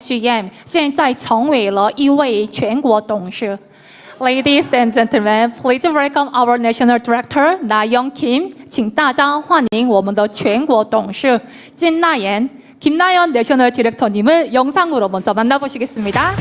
GM，现在成为了一位全国董事。Ladies and gentlemen, please welcome our National Director Na Young Kim， 请大家欢迎我们的全国董事金那妍 김나연 내셔널 디렉터님을 영상으로 먼저 만나보시겠습니다.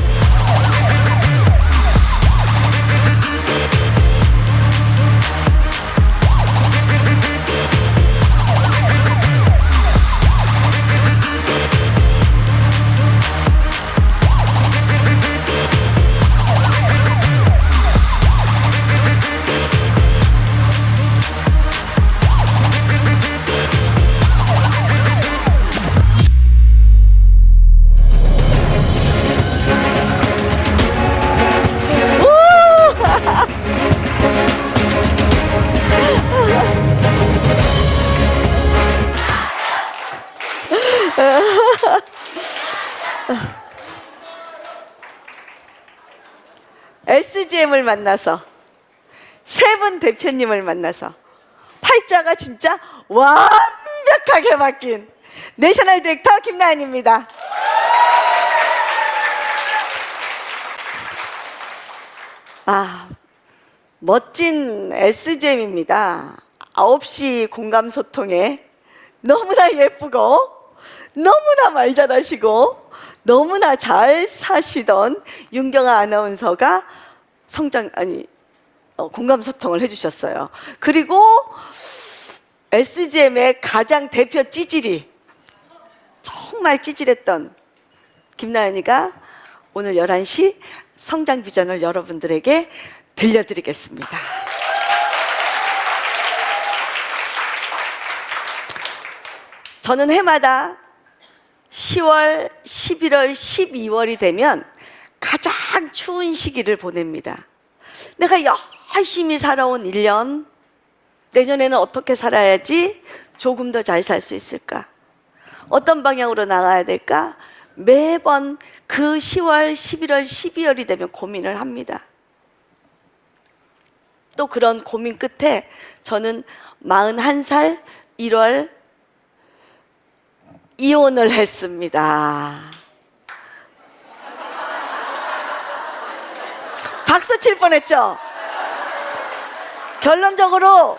SGM을 만나서 세 분 대표님을 만나서 팔자가 진짜 완벽하게 바뀐 내셔널 디렉터 김나연입니다. 멋진 SGM입니다. 9시 공감 소통에 너무나 예쁘고 너무나 말 잘하시고 너무나 잘 사시던 윤경아 아나운서가 공감 소통을 해주셨어요. 그리고 SGM의 가장 대표 찌질이 정말 찌질했던 김나연이가 오늘 11시 성장 비전을 여러분들에게 들려드리겠습니다. 저는 해마다 10월, 11월, 12월이 되면 가장 추운 시기를 보냅니다. 내가 열심히 살아온 1년, 내년에는 어떻게 살아야지 조금 더 잘 살 수 있을까? 어떤 방향으로 나가야 될까? 매번 그 10월, 11월, 12월이 되면 고민을 합니다. 또 그런 고민 끝에 저는 41살 1월 이혼을 했습니다. 박수 칠 뻔했죠? 결론적으로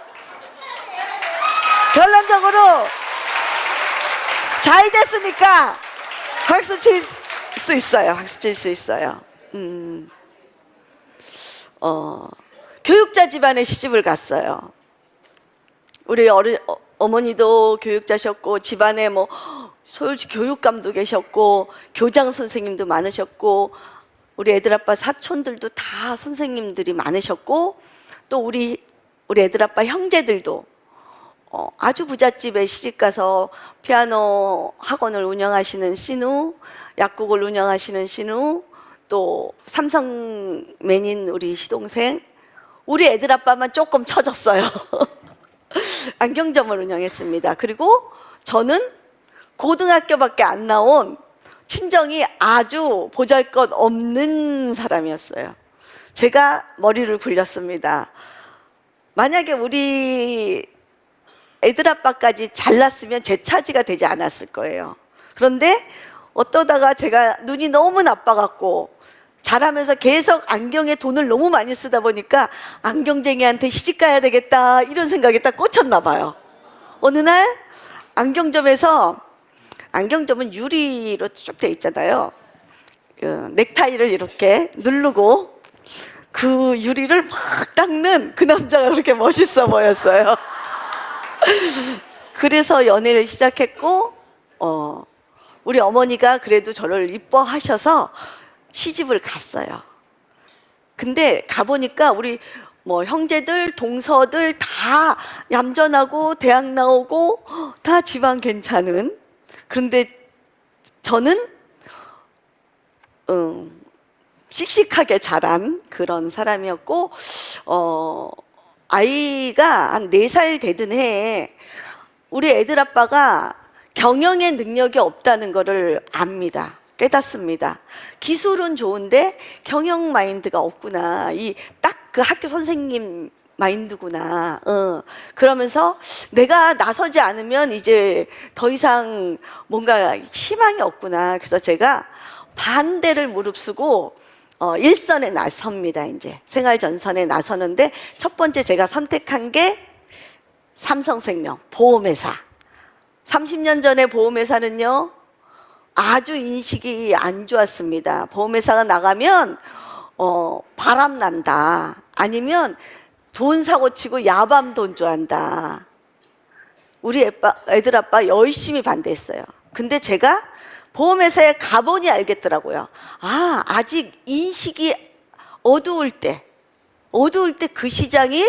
잘 됐으니까 박수 칠 수 있어요. 박수 칠 수 있어요. 교육자 집안에 시집을 갔어요. 우리 어머니도 교육자셨고 집안에 솔직히 교육감도 계셨고 교장 선생님도 많으셨고 우리 애들 아빠 사촌들도 다 선생님들이 많으셨고 또 우리 애들 아빠 형제들도 아주 부잣집에 시집가서 피아노 학원을 운영하시는 신우, 약국을 운영하시는 신우, 또 삼성맨인 우리 시동생, 우리 애들 아빠만 조금 처졌어요. 안경점을 운영했습니다. 그리고 저는 고등학교밖에 안 나온 친정이 아주 보잘것없는 사람이었어요. 제가 머리를 굴렸습니다. 만약에 우리 애들 아빠까지 잘났으면 제 차지가 되지 않았을 거예요. 그런데 어떠다가 제가 눈이 너무 나빠갖고 자라면서 계속 안경에 돈을 너무 많이 쓰다 보니까 안경쟁이한테 시집가야 되겠다 이런 생각이 딱 꽂혔나 봐요. 어느 날 안경점은 유리로 쭉 돼 있잖아요. 넥타이를 이렇게 누르고 그 유리를 막 닦는 그 남자가 그렇게 멋있어 보였어요. 그래서 연애를 시작했고 우리 어머니가 그래도 저를 이뻐하셔서 시집을 갔어요. 근데 가보니까 우리 형제들, 동서들 다 얌전하고 대학 나오고 다 집안 괜찮은, 그런데 저는 씩씩하게 자란 그런 사람이었고 아이가 한 4살 되던 해에 우리 애들 아빠가 경영의 능력이 없다는 것을 압니다. 깨닫습니다. 기술은 좋은데 경영 마인드가 없구나. 딱 그 학교 선생님 마인드구나. 그러면서 내가 나서지 않으면 이제 더 이상 뭔가 희망이 없구나. 그래서 제가 반대를 무릅쓰고 일선에 나섭니다. 이제 생활 전선에 나서는데 첫 번째 제가 선택한 게 삼성생명 보험회사. 30년 전에 보험회사는요 아주 인식이 안 좋았습니다. 보험회사가 나가면 바람 난다, 아니면 돈 사고 치고 야밤 돈 좋아한다. 우리 애들 아빠 열심히 반대했어요. 근데 제가 보험회사에 가보니 알겠더라고요. 아, 아직 인식이 어두울 때 그 시장이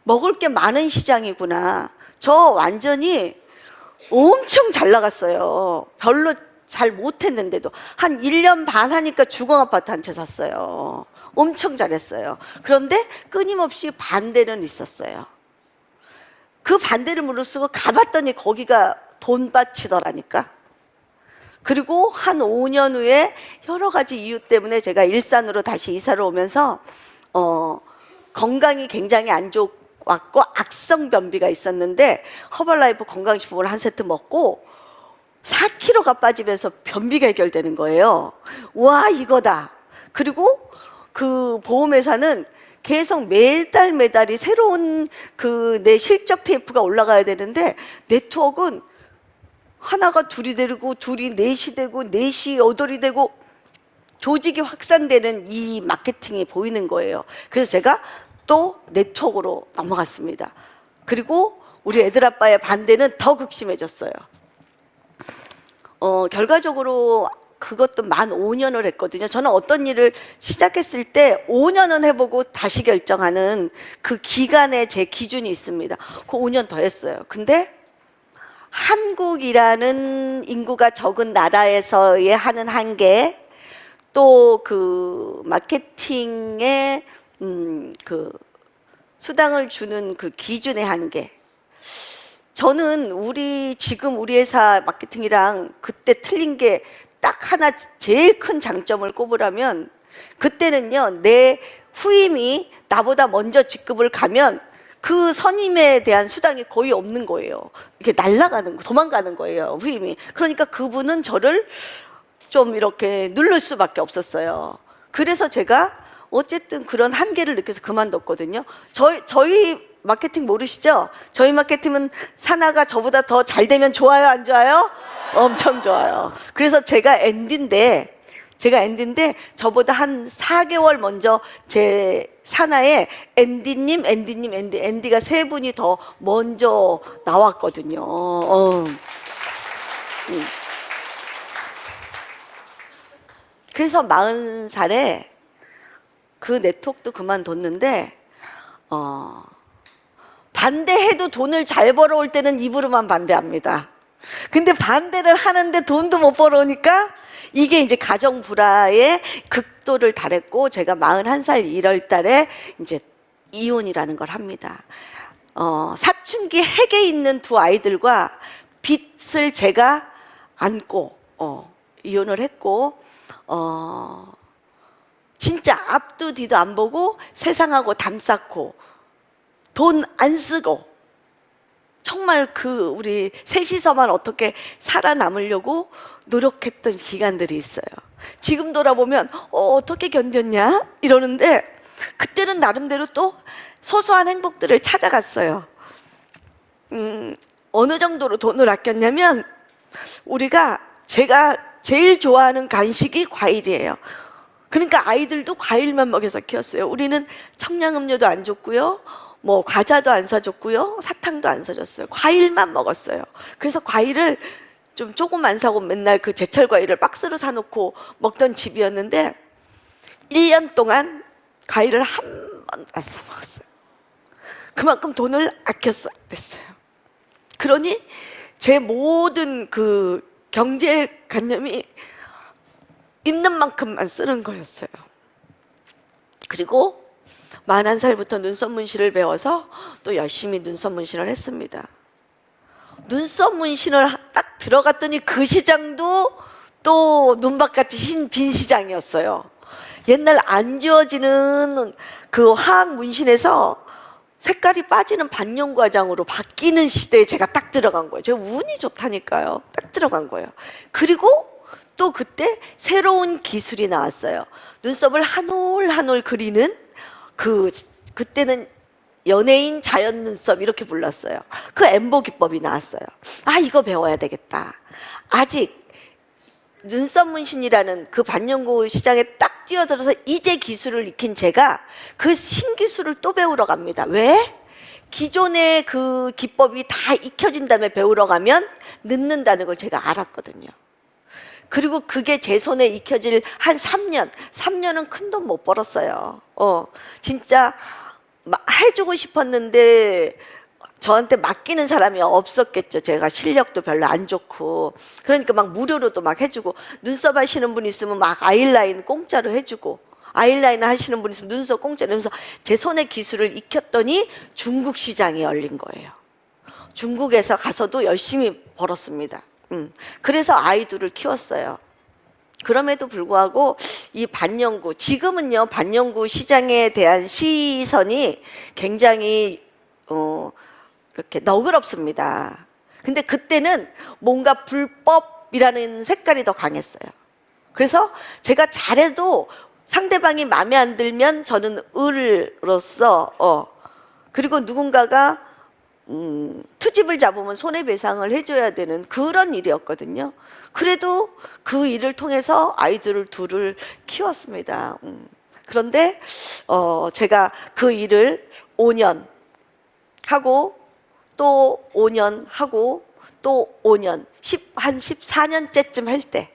먹을 게 많은 시장이구나. 저 완전히 엄청 잘 나갔어요. 별로 잘 못했는데도 한 1년 반 하니까 주거아파트 한 채 샀어요. 엄청 잘했어요. 그런데 끊임없이 반대는 있었어요. 그 반대를 무릅쓰고 가봤더니 거기가 돈밭이더라니까. 그리고 한 5년 후에 여러 가지 이유 때문에 제가 일산으로 다시 이사를 오면서 건강이 굉장히 안 좋았고 악성 변비가 있었는데 허벌라이프 건강식품을 한 세트 먹고 4kg가 빠지면서 변비가 해결되는 거예요. 와, 이거다. 그리고 그 보험회사는 계속 매달이 새로운 그 내 실적 테이프가 올라가야 되는데, 네트워크는 하나가 둘이 되고 둘이 넷이 되고 넷이 여덟이 되고 조직이 확산되는 이 마케팅이 보이는 거예요. 그래서 제가 또 네트워크로 넘어갔습니다. 그리고 우리 애들 아빠의 반대는 더 극심해졌어요. 결과적으로 그것도 만 5년을 했거든요. 저는 어떤 일을 시작했을 때 5년은 해보고 다시 결정하는 그 기간에 제 기준이 있습니다. 그 5년 더 했어요. 근데 한국이라는 인구가 적은 나라에서의 하는 한계, 또 그 마케팅에 그 수당을 주는 그 기준의 한계. 저는 지금 우리 회사 마케팅이랑 그때 틀린 게 딱 하나, 제일 큰 장점을 꼽으라면, 그때는요 내 후임이 나보다 먼저 직급을 가면 그 선임에 대한 수당이 거의 없는 거예요. 이렇게 도망가는 거예요, 후임이. 그러니까 그분은 저를 좀 이렇게 누를 수밖에 없었어요. 그래서 제가 어쨌든 그런 한계를 느껴서 그만뒀거든요. 저희 마케팅 모르시죠? 저희 마케팅은 사나가 저보다 더 잘 되면 좋아요, 안 좋아요? 엄청 좋아요. 그래서 제가 엔디인데 저보다 한 4개월 먼저 제 사나에 엔디가 세 분이 더 먼저 나왔거든요. 그래서 40살에 그 네트워크도 그만뒀는데, 반대해도 돈을 잘 벌어올 때는 입으로만 반대합니다. 근데 반대를 하는데 돈도 못 벌어오니까 이게 이제 가정 불화의 극도를 달했고, 제가 41살 1월 달에 이제 이혼이라는 걸 합니다. 사춘기 핵에 있는 두 아이들과 빚을 제가 안고 이혼을 했고, 진짜 앞도 뒤도 안 보고 세상하고 담 쌓고 돈 안 쓰고 정말 우리 셋이서만 어떻게 살아남으려고 노력했던 기간들이 있어요. 지금 돌아보면 어떻게 견뎠냐 이러는데, 그때는 나름대로 또 소소한 행복들을 찾아갔어요. 어느 정도로 돈을 아꼈냐면, 제가 제일 좋아하는 간식이 과일이에요. 그러니까 아이들도 과일만 먹여서 키웠어요. 우리는 청량음료도 안 줬고요, 뭐 과자도 안 사줬고요, 사탕도 안 사줬어요. 과일만 먹었어요. 그래서 과일을 좀 조금 안 사고 맨날 그 제철 과일을 박스로 사놓고 먹던 집이었는데, 1년 동안 과일을 한 번도 안 사 먹었어요. 그만큼 돈을 아꼈어야 됐어요. 그러니 제 모든 그 경제관념이 있는 만큼만 쓰는 거였어요. 그리고 41살부터 눈썹 문신을 배워서 또 열심히 눈썹 문신을 했습니다. 눈썹 문신을 딱 들어갔더니 그 시장도 또 눈밭같이 빈 시장이었어요. 옛날 안 지워지는 그 화학 문신에서 색깔이 빠지는 반영과장으로 바뀌는 시대에 제가 딱 들어간 거예요. 제가 운이 좋다니까요. 딱 들어간 거예요. 그리고 또 그때 새로운 기술이 나왔어요. 눈썹을 한 올 한 올 그리는 그때는 연예인 자연 눈썹 이렇게 불렀어요. 그 엠보 기법이 나왔어요. 아, 이거 배워야 되겠다. 아직 눈썹 문신이라는 그 반영구 시장에 딱 뛰어들어서 이제 기술을 익힌 제가 그 신기술을 또 배우러 갑니다. 왜? 기존의 그 기법이 다 익혀진 다음에 배우러 가면 늦는다는 걸 제가 알았거든요. 그리고 그게 제 손에 익혀질 한 3년은 큰 돈 못 벌었어요. 진짜 해주고 싶었는데 저한테 맡기는 사람이 없었겠죠. 제가 실력도 별로 안 좋고. 그러니까 막 무료로도 막 해주고, 눈썹 하시는 분 있으면 막 아이라인 공짜로 해주고, 아이라인 하시는 분 있으면 눈썹 공짜로 하면서 제 손의 기술을 익혔더니 중국 시장이 열린 거예요. 중국에서 가서도 열심히 벌었습니다. 그래서 아이들을 키웠어요. 그럼에도 불구하고 이 반영구, 지금은요 반영구 시장에 대한 시선이 굉장히 이렇게 너그럽습니다. 근데 그때는 뭔가 불법이라는 색깔이 더 강했어요. 그래서 제가 잘해도 상대방이 마음에 안 들면 저는 을로서 그리고 누군가가 트집을 잡으면 손해배상을 해줘야 되는 그런 일이었거든요. 그래도 그 일을 통해서 아이들을 둘을 키웠습니다. 그런데 제가 그 일을 5년 하고 또 5년 하고 또 5년, 한 14년째쯤 할 때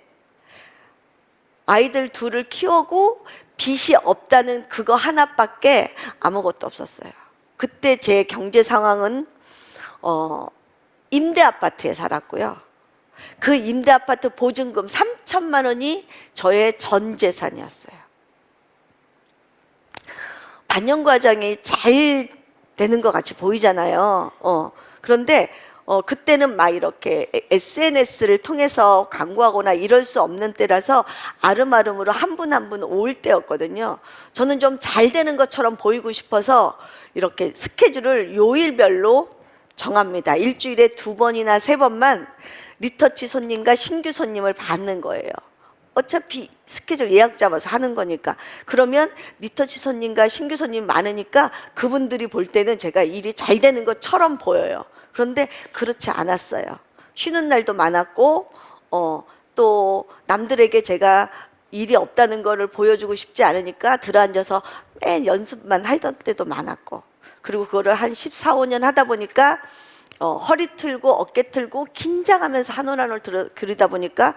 아이들 둘을 키우고 빚이 없다는 그거 하나밖에 아무것도 없었어요. 그때 제 경제 상황은 임대 아파트에 살았고요. 그 임대 아파트 보증금 3천만 원이 저의 전 재산이었어요. 반영 과정이 잘 되는 것 같이 보이잖아요. 그런데 그때는 막 이렇게 SNS를 통해서 광고하거나 이럴 수 없는 때라서 아름아름으로 한 분 한 분 올 때였거든요. 저는 좀 잘 되는 것처럼 보이고 싶어서 이렇게 스케줄을 요일별로 정합니다. 일주일에 2번이나 3번만 리터치 손님과 신규 손님을 받는 거예요. 어차피 스케줄 예약 잡아서 하는 거니까. 그러면 리터치 손님과 신규 손님 많으니까 그분들이 볼 때는 제가 일이 잘 되는 것처럼 보여요. 그런데 그렇지 않았어요. 쉬는 날도 많았고 또 남들에게 제가 일이 없다는 거를 보여주고 싶지 않으니까 들어앉아서 맨 연습만 하던 때도 많았고, 그리고 그거를 한 14, 15년 하다 보니까 허리 틀고 어깨 틀고 긴장하면서 한 올 한 올 그리다 보니까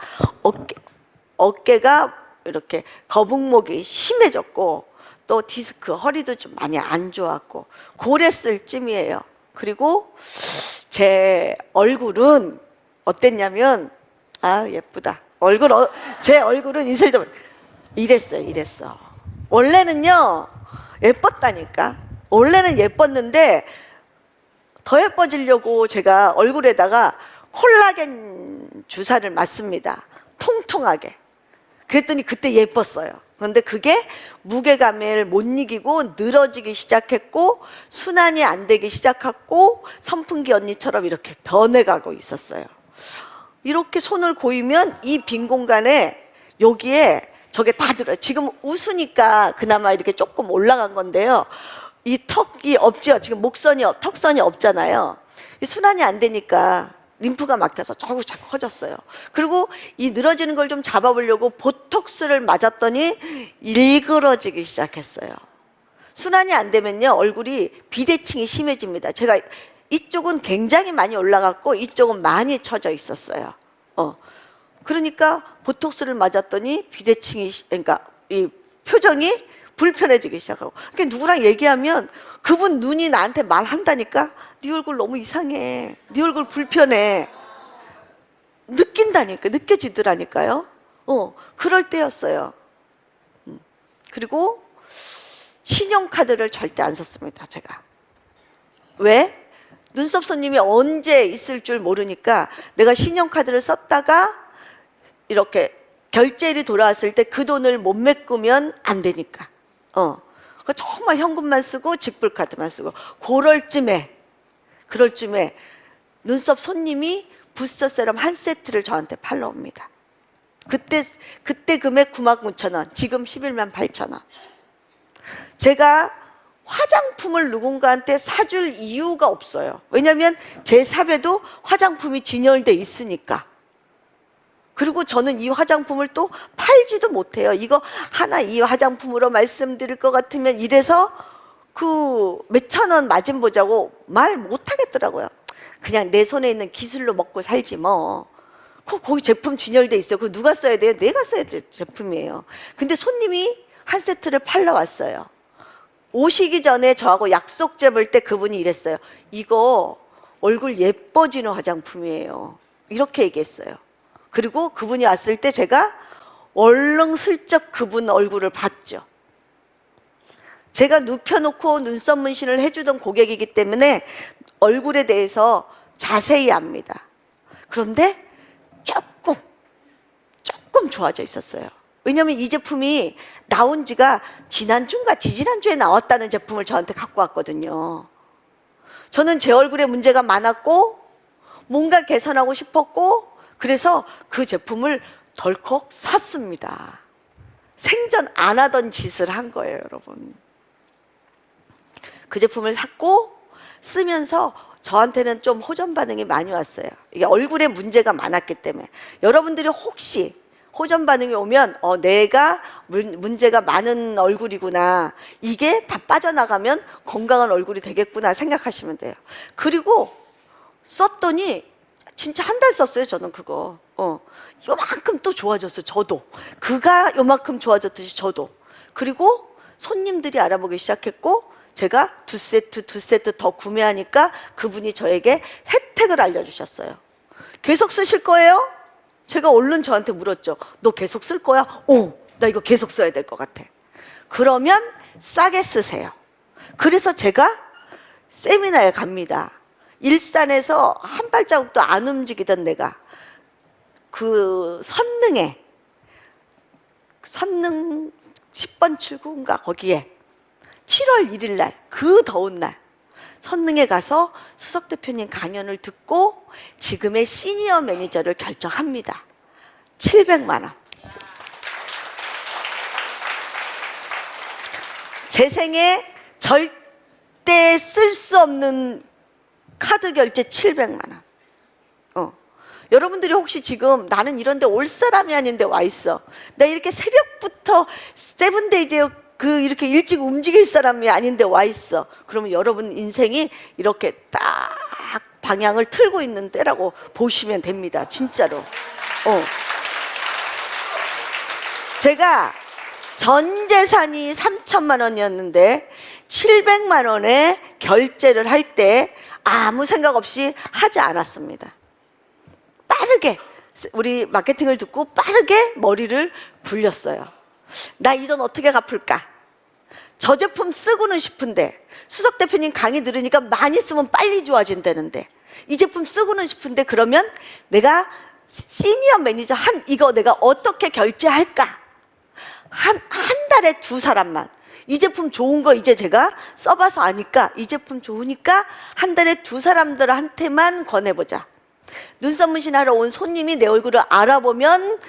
어깨가 이렇게 거북목이 심해졌고 또 디스크, 허리도 좀 많이 안 좋았고 고랬을 쯤이에요. 그리고 제 얼굴은 어땠냐면, 아 예쁘다. 제 얼굴은 이슬도 이랬어. 원래는요 예뻤다니까. 원래는 예뻤는데 더 예뻐지려고 제가 얼굴에다가 콜라겐 주사를 맞습니다. 통통하게. 그랬더니 그때 예뻤어요. 그런데 그게 무게감을 못 이기고 늘어지기 시작했고 순환이 안 되기 시작했고 선풍기 언니처럼 이렇게 변해가고 있었어요. 이렇게 손을 고이면 이 빈 공간에 여기에 저게 다 들어요. 지금 웃으니까 그나마 이렇게 조금 올라간 건데요. 이 턱이 없죠. 지금 턱선이 없잖아요. 이 순환이 안 되니까 림프가 막혀서 자꾸 커졌어요. 그리고 이 늘어지는 걸 좀 잡아보려고 보톡스를 맞았더니 일그러지기 시작했어요. 순환이 안 되면요 얼굴이 비대칭이 심해집니다. 제가 이쪽은 굉장히 많이 올라갔고 이쪽은 많이 처져 있었어요. 그러니까 보톡스를 맞았더니 비대칭이, 그러니까 이 표정이 불편해지기 시작하고, 그러니까 누구랑 얘기하면 그분 눈이 나한테 말한다니까. 네 얼굴 너무 이상해. 네 얼굴 불편해. 느껴지더라니까요. 그럴 때였어요. 그리고 신용카드를 절대 안 썼습니다, 제가. 왜? 눈썹 손님이 언제 있을 줄 모르니까 내가 신용카드를 썼다가 이렇게 결제일이 돌아왔을 때 그 돈을 못 메꾸면 안 되니까. 그러니까 정말 현금만 쓰고 직불카드만 쓰고 그럴 쯤에 눈썹 손님이 부스터 세럼 한 세트를 저한테 팔러 옵니다. 그때 금액 99,000원, 지금 118,000원. 제가 화장품을 누군가한테 사줄 이유가 없어요. 왜냐하면 제 샵에도 화장품이 진열돼 있으니까. 그리고 저는 이 화장품을 또 팔지도 못해요. 이거 하나 이 화장품으로 말씀드릴 것 같으면 이래서 그 몇천 원 마진 보자고 말 못하겠더라고요. 그냥 내 손에 있는 기술로 먹고 살지 뭐. 거기 제품 진열돼 있어요. 그거 누가 써야 돼요? 내가 써야 될 제품이에요. 근데 손님이 한 세트를 팔러 왔어요. 오시기 전에 저하고 약속 잡을 때 그분이 이랬어요. 이거 얼굴 예뻐지는 화장품이에요. 이렇게 얘기했어요. 그리고 그분이 왔을 때 제가 얼른 슬쩍 그분 얼굴을 봤죠. 제가 눕혀놓고 눈썹 문신을 해주던 고객이기 때문에 얼굴에 대해서 자세히 압니다. 그런데 조금 좋아져 있었어요. 왜냐하면 이 제품이 나온 지가 지난주인가 지지난주에 나왔다는 제품을 저한테 갖고 왔거든요. 저는 제 얼굴에 문제가 많았고 뭔가 개선하고 싶었고 그래서 그 제품을 덜컥 샀습니다. 생전 안 하던 짓을 한 거예요, 여러분. 그 제품을 샀고 쓰면서 저한테는 좀 호전 반응이 많이 왔어요. 이게 얼굴에 문제가 많았기 때문에. 여러분들이 혹시 호전 반응이 오면 내가 문제가 많은 얼굴이구나, 이게 다 빠져나가면 건강한 얼굴이 되겠구나 생각하시면 돼요. 그리고 썼더니 진짜 한 달 썼어요. 저는 그거 요만큼 또 좋아졌어요. 저도 그가 요만큼 좋아졌듯이 저도. 그리고 손님들이 알아보기 시작했고 제가 두 세트 더 구매하니까 그분이 저에게 혜택을 알려주셨어요. 계속 쓰실 거예요? 제가 얼른 저한테 물었죠. 너 계속 쓸 거야? 나 이거 계속 써야 될 것 같아. 그러면 싸게 쓰세요. 그래서 제가 세미나에 갑니다. 일산에서 한 발자국도 안 움직이던 내가 그 선능 10번 출구인가 거기에 7월 1일 날, 그 더운 날 선능에 가서 수석 대표님 강연을 듣고 지금의 시니어 매니저를 결정합니다. 700만 원. 제 생에 절대 쓸 수 없는 카드 결제 700만 원. 여러분들이 혹시 지금 나는 이런 데 올 사람이 아닌데 와 있어. 나 이렇게 새벽부터 세븐데이즈에 이렇게 일찍 움직일 사람이 아닌데 와 있어. 그러면 여러분 인생이 이렇게 딱 방향을 틀고 있는 때라고 보시면 됩니다. 진짜로. 제가 전 재산이 3천만 원이었는데 700만 원에 결제를 할 때 아무 생각 없이 하지 않았습니다. 빠르게 우리 마케팅을 듣고 빠르게 머리를 굴렸어요. 나 이 돈 어떻게 갚을까? 저 제품 쓰고는 싶은데 수석 대표님 강의 들으니까 많이 쓰면 빨리 좋아진다는데 이 제품 쓰고는 싶은데 그러면 내가 시니어 매니저 이거 내가 어떻게 결제할까? 한 달에 2사람만 이 제품 좋은 거 이제 제가 써봐서 아니까 이 제품 좋으니까 한 달에 2사람들한테만 권해보자. 눈썹 문신하러 온 손님이 내 얼굴을 알아보면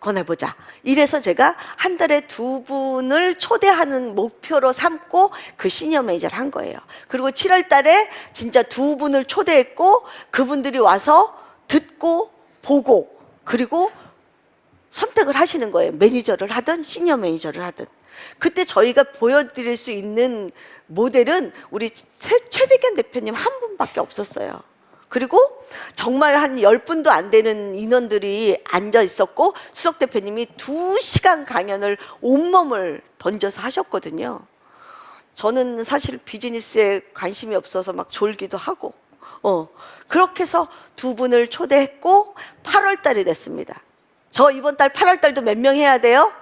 권해보자. 이래서 제가 한 달에 2분을 초대하는 목표로 삼고 그 시니어 매니저를 한 거예요. 그리고 7월 달에 진짜 2분을 초대했고 그분들이 와서 듣고 보고 그리고 선택을 하시는 거예요. 매니저를 하든 시니어 매니저를 하든. 그때 저희가 보여드릴 수 있는 모델은 우리 최백현 대표님 한 분밖에 없었어요. 그리고 정말 한 10분도 안 되는 인원들이 앉아 있었고 수석 대표님이 2시간 강연을 온몸을 던져서 하셨거든요. 저는 사실 비즈니스에 관심이 없어서 막 졸기도 하고 그렇게 해서 2분을 초대했고 8월 달이 됐습니다. 저 이번 달 8월 달도 몇 명 해야 돼요?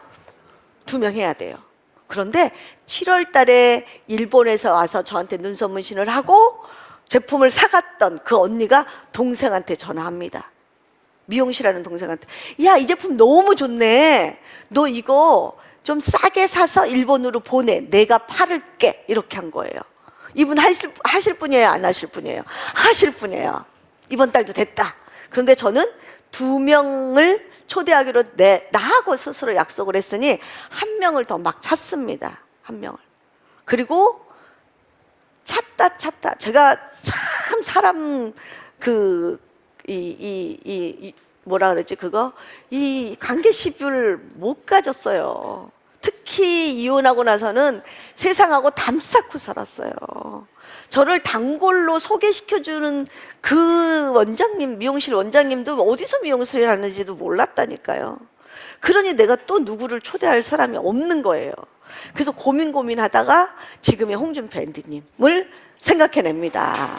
2명 해야 돼요. 그런데 7월 달에 일본에서 와서 저한테 눈썹 문신을 하고 제품을 사갔던 그 언니가 동생한테 전화합니다. 미용실 하는 동생한테. 야, 이 제품 너무 좋네. 너 이거 좀 싸게 사서 일본으로 보내. 내가 팔을게. 이렇게 한 거예요. 이분 하실 분이에요? 안 하실 분이에요? 하실 분이에요. 이번 달도 됐다. 그런데 저는 2명을 초대하기로 나하고 스스로 약속을 했으니 한 명을 더 막 찾습니다. 한 명을. 그리고 찾다 제가 참 사람 뭐라 그러지 그거 이 관계 시비를 못 가졌어요. 특히 이혼하고 나서는 세상하고 담쌓고 살았어요. 저를 단골로 소개시켜주는 그 원장님, 미용실 원장님도 어디서 미용실을 하는지도 몰랐다니까요. 그러니 내가 또 누구를 초대할 사람이 없는 거예요. 그래서 고민하다가 지금의 홍준표 MD님을 생각해냅니다.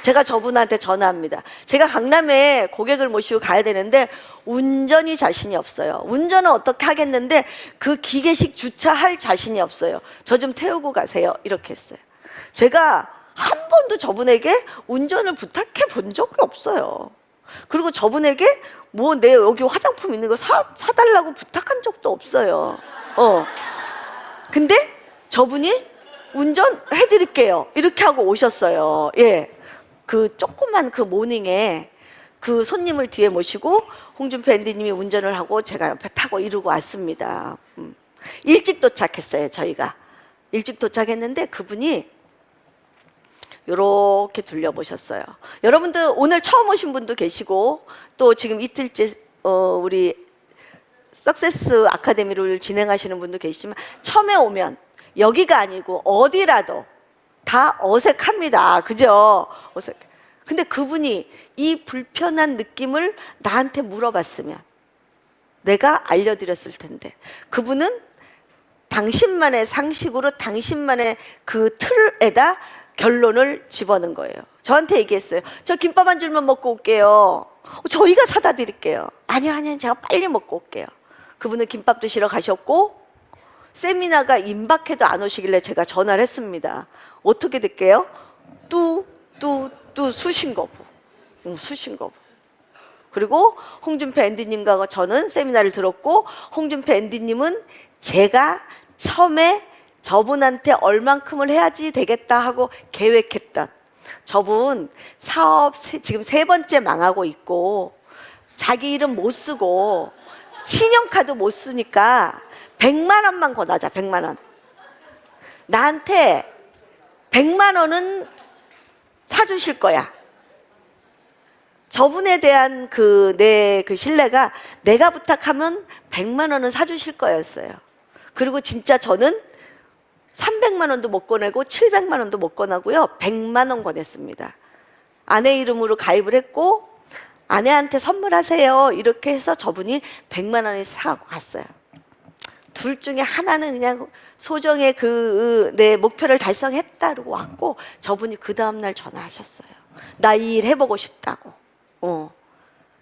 제가 저분한테 전화합니다. 제가 강남에 고객을 모시고 가야 되는데 운전이 자신이 없어요. 운전은 어떻게 하겠는데 그 기계식 주차할 자신이 없어요. 저 좀 태우고 가세요. 이렇게 했어요. 제가 한 번도 저분에게 운전을 부탁해 본 적이 없어요. 그리고 저분에게 뭐 내 여기 화장품 있는 거 사달라고 부탁한 적도 없어요. 근데 저분이 운전해드릴게요. 이렇게 하고 오셨어요. 예. 그 조그만 그 모닝에 그 손님을 뒤에 모시고 홍준표 MD님이 운전을 하고 제가 옆에 타고 이러고 왔습니다. 일찍 도착했어요. 저희가 일찍 도착했는데 그분이 이렇게 둘려보셨어요. 여러분들 오늘 처음 오신 분도 계시고 또 지금 이틀째 우리 석세스 아카데미를 진행하시는 분도 계시지만 처음에 오면 여기가 아니고 어디라도 다 어색합니다. 그죠? 어색. 근데 그분이 이 불편한 느낌을 나한테 물어봤으면 내가 알려드렸을 텐데 그분은 당신만의 상식으로 당신만의 그 틀에다 결론을 집어넣은 거예요. 저한테 얘기했어요. 저 김밥 한 줄만 먹고 올게요. 저희가 사다 드릴게요. 아니요 제가 빨리 먹고 올게요. 그분은 김밥 드시러 가셨고 세미나가 임박해도 안 오시길래 제가 전화를 했습니다. 어떻게 될게요? 수신거부. 수신거부. 그리고 홍준표 MD님과 저는 세미나를 들었고 홍준표 MD님은 제가 처음에 저분한테 얼만큼을 해야지 되겠다 하고 계획했던 저분 사업 지금 3번째 망하고 있고 자기 이름 못 쓰고 신용카드 못 쓰니까 100만 원만 권하자. 100만 원. 나한테 100만 원은 사주실 거야. 저분에 대한 내 신뢰가 내가 부탁하면 100만 원은 사주실 거였어요. 그리고 진짜 저는 300만 원도 못 꺼내고 700만 원도 못 꺼내고요. 100만 원 권했습니다. 아내 이름으로 가입을 했고 아내한테 선물하세요. 이렇게 해서 저분이 100만 원을 사갖고 갔어요. 둘 중에 하나는 그냥 소정의 내 목표를 달성했다 그러고 왔고 저분이 그 다음날 전화하셨어요. 나 이 일 해보고 싶다고.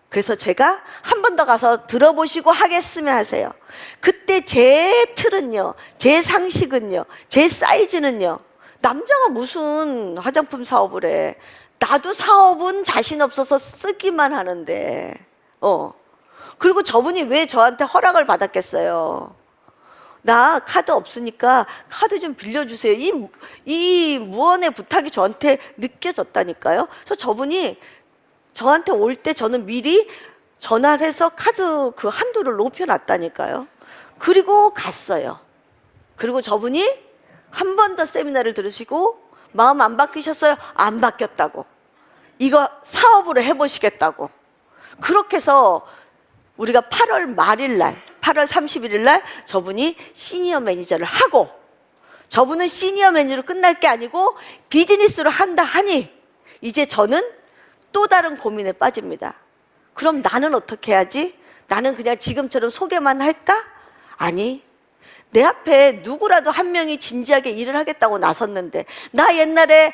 그래서 제가 한 번 더 가서 들어보시고 하겠으면 하세요. 그때 제 틀은요, 제 상식은요, 제 사이즈는요, 남자가 무슨 화장품 사업을 해. 나도 사업은 자신 없어서 쓰기만 하는데 그리고 저분이 왜 저한테 허락을 받았겠어요. 나 카드 없으니까 카드 좀 빌려주세요. 이 무언의 부탁이 저한테 느껴졌다니까요. 그래서 저분이 저한테 올 때 저는 미리 전화를 해서 카드 그 한도를 높여놨다니까요. 그리고 갔어요. 그리고 저분이 한 번 더 세미나를 들으시고 마음 안 바뀌셨어요? 안 바뀌었다고. 이거 사업으로 해보시겠다고. 그렇게 해서 우리가 8월 말일 날 8월 31일 날 저분이 시니어 매니저를 하고 저분은 시니어 매니저로 끝날 게 아니고 비즈니스로 한다 하니 이제 저는 또 다른 고민에 빠집니다. 그럼 나는 어떻게 해야지? 나는 그냥 지금처럼 소개만 할까? 아니, 내 앞에 누구라도 한 명이 진지하게 일을 하겠다고 나섰는데 나 옛날에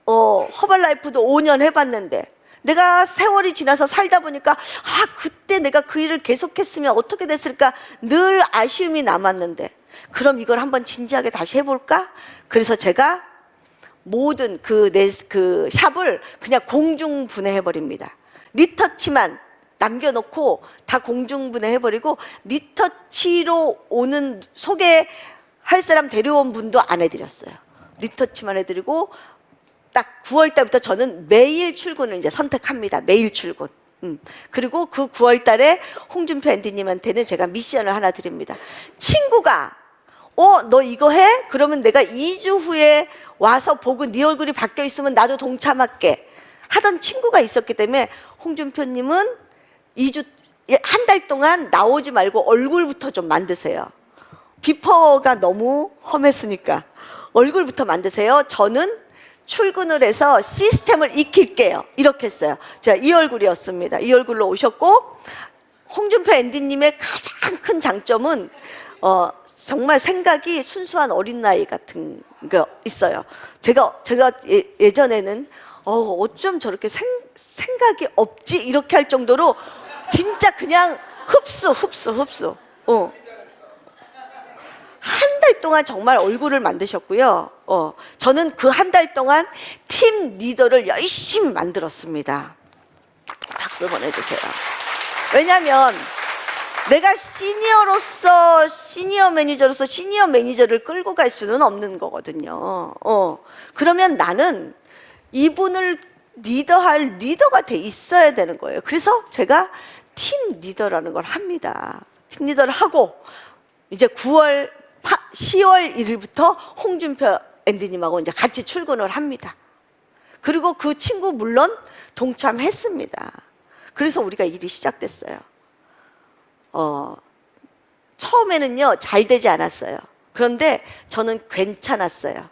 허벌라이프도 5년 해봤는데 내가 세월이 지나서 살다 보니까 그때 내가 그 일을 계속했으면 어떻게 됐을까 늘 아쉬움이 남았는데 그럼 이걸 한번 진지하게 다시 해볼까? 그래서 제가 모든 그 샵을 그냥 공중분해해버립니다. 리터치만 남겨놓고 다 공중분해해버리고 리터치로 오는 소개할 사람 데려온 분도 안 해드렸어요. 리터치만 해드리고 딱 9월 달부터 저는 매일 출근을 이제 선택합니다. 매일 출근. 그리고 그 9월 달에 홍준표 MD님한테는 제가 미션을 하나 드립니다. 친구가 너 이거 해? 그러면 내가 2주 후에 와서 보고 네 얼굴이 바뀌어 있으면 나도 동참할게 하던 친구가 있었기 때문에 홍준표님은 2주 한 달 동안 나오지 말고 얼굴부터 좀 만드세요. 비퍼가 너무 험했으니까 얼굴부터 만드세요. 저는 출근을 해서 시스템을 익힐게요. 이렇게 했어요. 자, 이 얼굴이었습니다. 이 얼굴로 오셨고, 홍준표 MD님의 가장 큰 장점은 정말 생각이 순수한 어린 나이 같은 거 있어요. 제가 예전에는 어쩜 저렇게 생각이 없지 이렇게 할 정도로 진짜 그냥 흡수. 한 달 동안 정말 얼굴을 만드셨고요. 저는 그 한 달 동안 팀 리더를 열심히 만들었습니다. 박수 보내주세요. 왜냐하면 내가 시니어 매니저로서 시니어 매니저를 끌고 갈 수는 없는 거거든요. 그러면 나는 이분을 리더할 리더가 돼 있어야 되는 거예요. 그래서 제가 팀 리더라는 걸 합니다. 팀 리더를 하고 이제 10월 1일부터 홍준표 MD님하고 이제 같이 출근을 합니다. 그리고 그 친구 물론 동참했습니다. 그래서 우리가 일이 시작됐어요. 처음에는요 잘 되지 않았어요. 그런데 저는 괜찮았어요.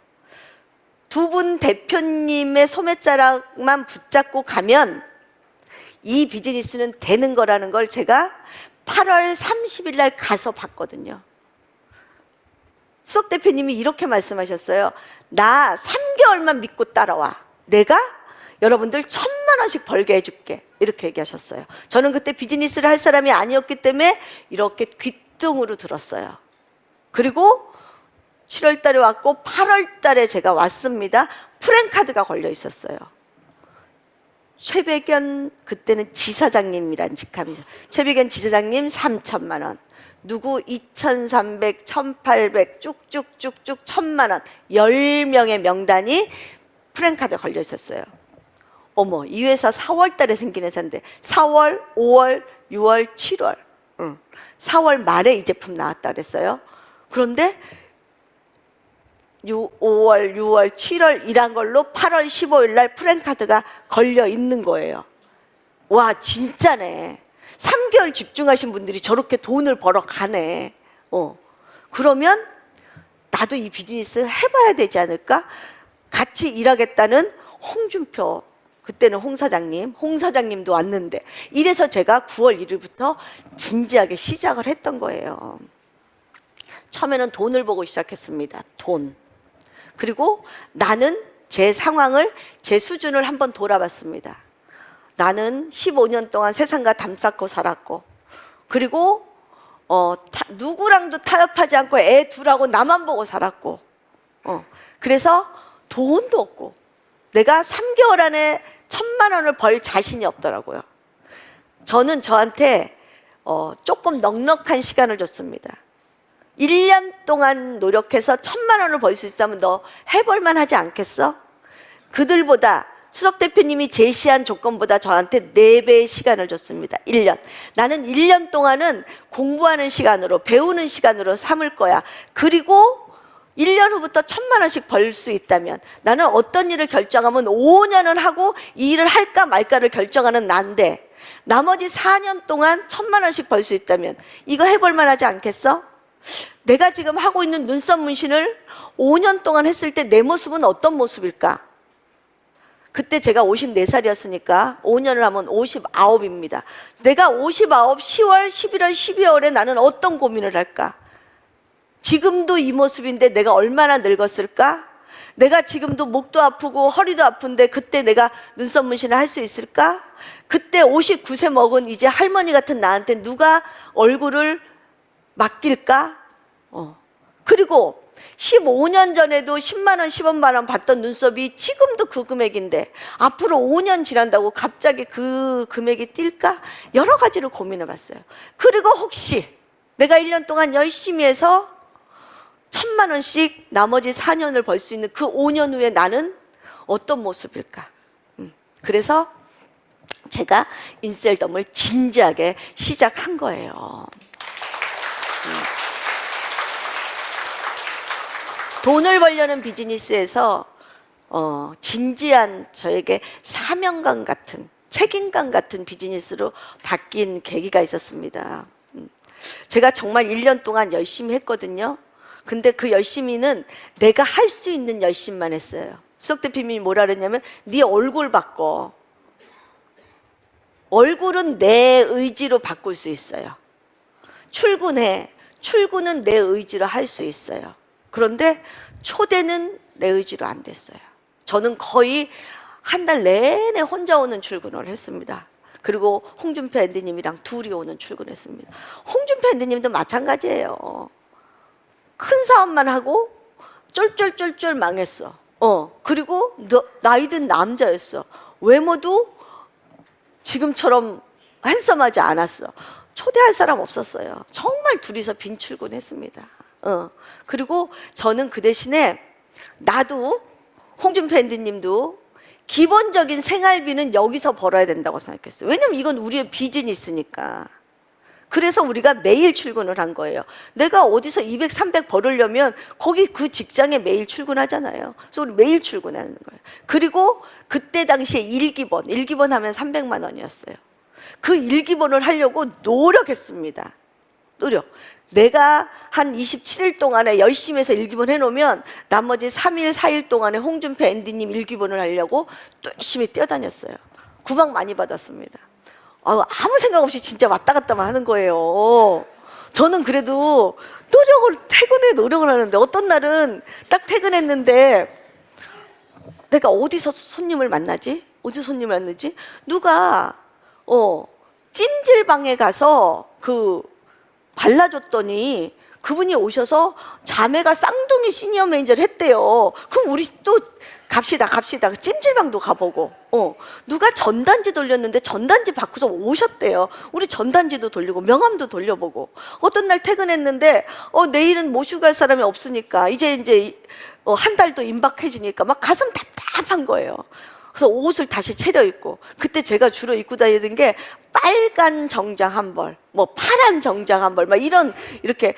두 분 대표님의 소매자락만 붙잡고 가면 이 비즈니스는 되는 거라는 걸 제가 8월 30일 날 가서 봤거든요. 수석 대표님이 이렇게 말씀하셨어요. 나 3개월만 믿고 따라와. 내가 여러분들 1,000만 원씩 벌게 해줄게. 이렇게 얘기하셨어요. 저는 그때 비즈니스를 할 사람이 아니었기 때문에 이렇게 귓등으로 들었어요. 그리고 7월 달에 왔고 8월 달에 제가 왔습니다. 프랜카드가 걸려 있었어요. 최백연 그때는 지사장님이란 직함이죠. 최백연 지사장님 3,000만 원. 누구 2,300, 1,800 쭉쭉쭉쭉 1,000만 원 10명의 명단이 프랜카드에 걸려 있었어요. 어머, 이 회사 4월 달에 생긴 회사인데 4월, 5월, 6월, 7월 4월 말에 이 제품 나왔다 그랬어요. 그런데 5월, 6월, 7월 이란 걸로 8월 15일 날 프랜카드가 걸려 있는 거예요. 와, 진짜네. 3개월 집중하신 분들이 저렇게 돈을 벌어 가네. 그러면 나도 이 비즈니스 해봐야 되지 않을까? 같이 일하겠다는 홍준표, 그때는 홍 사장님도 왔는데, 이래서 제가 9월 1일부터 진지하게 시작을 했던 거예요. 처음에는 돈을 보고 시작했습니다. 돈. 그리고 나는 제 상황을, 제 수준을 한번 돌아봤습니다. 나는 15년 동안 세상과 담 쌓고 살았고, 그리고 누구랑도 타협하지 않고 애 둘하고 나만 보고 살았고, 그래서 돈도 없고 내가 3개월 안에 1,000만 원을 벌 자신이 없더라고요. 저는 저한테 조금 넉넉한 시간을 줬습니다. 1년 동안 노력해서 1,000만 원을 벌 수 있다면 너 해볼만 하지 않겠어? 그들보다 수석 대표님이 제시한 조건보다 저한테 4배의 시간을 줬습니다. 1년. 나는 1년 동안은 공부하는 시간으로, 배우는 시간으로 삼을 거야. 그리고 1년 후부터 1,000만 원씩 벌 수 있다면, 나는 어떤 일을 결정하면 5년을 하고 이 일을 할까 말까를 결정하는 난데, 나머지 4년 동안 1,000만 원씩 벌 수 있다면 이거 해볼만 하지 않겠어? 내가 지금 하고 있는 눈썹 문신을 5년 동안 했을 때 내 모습은 어떤 모습일까? 그때 제가 54살이었으니까 5년을 하면 59입니다. 내가 59, 10월, 11월, 12월에 나는 어떤 고민을 할까? 지금도 이 모습인데 내가 얼마나 늙었을까? 내가 지금도 목도 아프고 허리도 아픈데 그때 내가 눈썹 문신을 할 수 있을까? 그때 59세 먹은 이제 할머니 같은 나한테 누가 얼굴을 맡길까? 그리고 15년 전에도 10만 원, 15만 원 받던 눈썹이 지금도 그 금액인데 앞으로 5년 지난다고 갑자기 그 금액이 뛸까? 여러 가지를 고민해 봤어요. 그리고 혹시 내가 1년 동안 열심히 해서 1,000만 원씩 나머지 4년을 벌 수 있는 그 5년 후에 나는 어떤 모습일까? 그래서 제가 인셀덤을 진지하게 시작한 거예요. 돈을 벌려는 비즈니스에서 진지한 저에게 사명감 같은, 책임감 같은 비즈니스로 바뀐 계기가 있었습니다. 제가 정말 1년 동안 열심히 했거든요. 근데 그 열심히는 내가 할 수 있는 열심만 했어요. 수석 대표님이 뭐라 그랬냐면 네 얼굴 바꿔. 얼굴은 내 의지로 바꿀 수 있어요. 출근해. 출근은 내 의지로 할 수 있어요. 그런데 초대는 내 의지로 안 됐어요. 저는 거의 한 달 내내 혼자 오는 출근을 했습니다. 그리고 홍준표 앤디님이랑 둘이 오는 출근했습니다. 홍준표 앤디님도 마찬가지예요. 큰 사업만 하고 쫄쫄쫄쫄 망했어. 그리고 나이 든 남자였어. 외모도 지금처럼 핸섬하지 않았어. 초대할 사람 없었어요. 정말 둘이서 빈 출근했습니다. 그리고 저는 그 대신에 나도 홍준표 앤디님도 기본적인 생활비는 여기서 벌어야 된다고 생각했어요. 왜냐면 이건 우리의 비즈니스니까. 그래서 우리가 매일 출근을 한 거예요. 내가 어디서 200, 300 벌으려면 거기 그 직장에 매일 출근하잖아요. 그래서 우리 매일 출근하는 거예요. 그리고 그때 당시에 일기번 하면 300만 원이었어요. 그 일기번을 하려고 노력했습니다. 노력. 내가 한 27일 동안에 열심히 해서 일기번 해놓으면 나머지 3일, 4일 동안에 홍준표 앤디님 일기번을 하려고 또 열심히 뛰어다녔어요. 구박 많이 받았습니다. 아무 생각 없이 진짜 왔다 갔다만 하는 거예요. 저는 그래도 퇴근에 노력을 하는데 어떤 날은 딱 퇴근했는데 내가 어디서 손님을 만나지? 어디서 손님을 만나지? 누가 찜질방에 가서 발라줬더니 그분이 오셔서 자매가 쌍둥이 시니어 매니저를 했대요. 그럼 우리 또 갑시다. 찜질방도 가보고. 누가 전단지 돌렸는데 전단지 바꾸서 오셨대요. 우리 전단지도 돌리고 명함도 돌려보고. 어떤 날 퇴근했는데 내일은 모시고 갈 사람이 없으니까 이제 한 달도 임박해지니까 막 가슴 답답한 거예요. 그래서 옷을 다시 차려입고, 그때 제가 주로 입고 다니던 게 빨간 정장 한 벌, 파란 정장 한 벌, 이렇게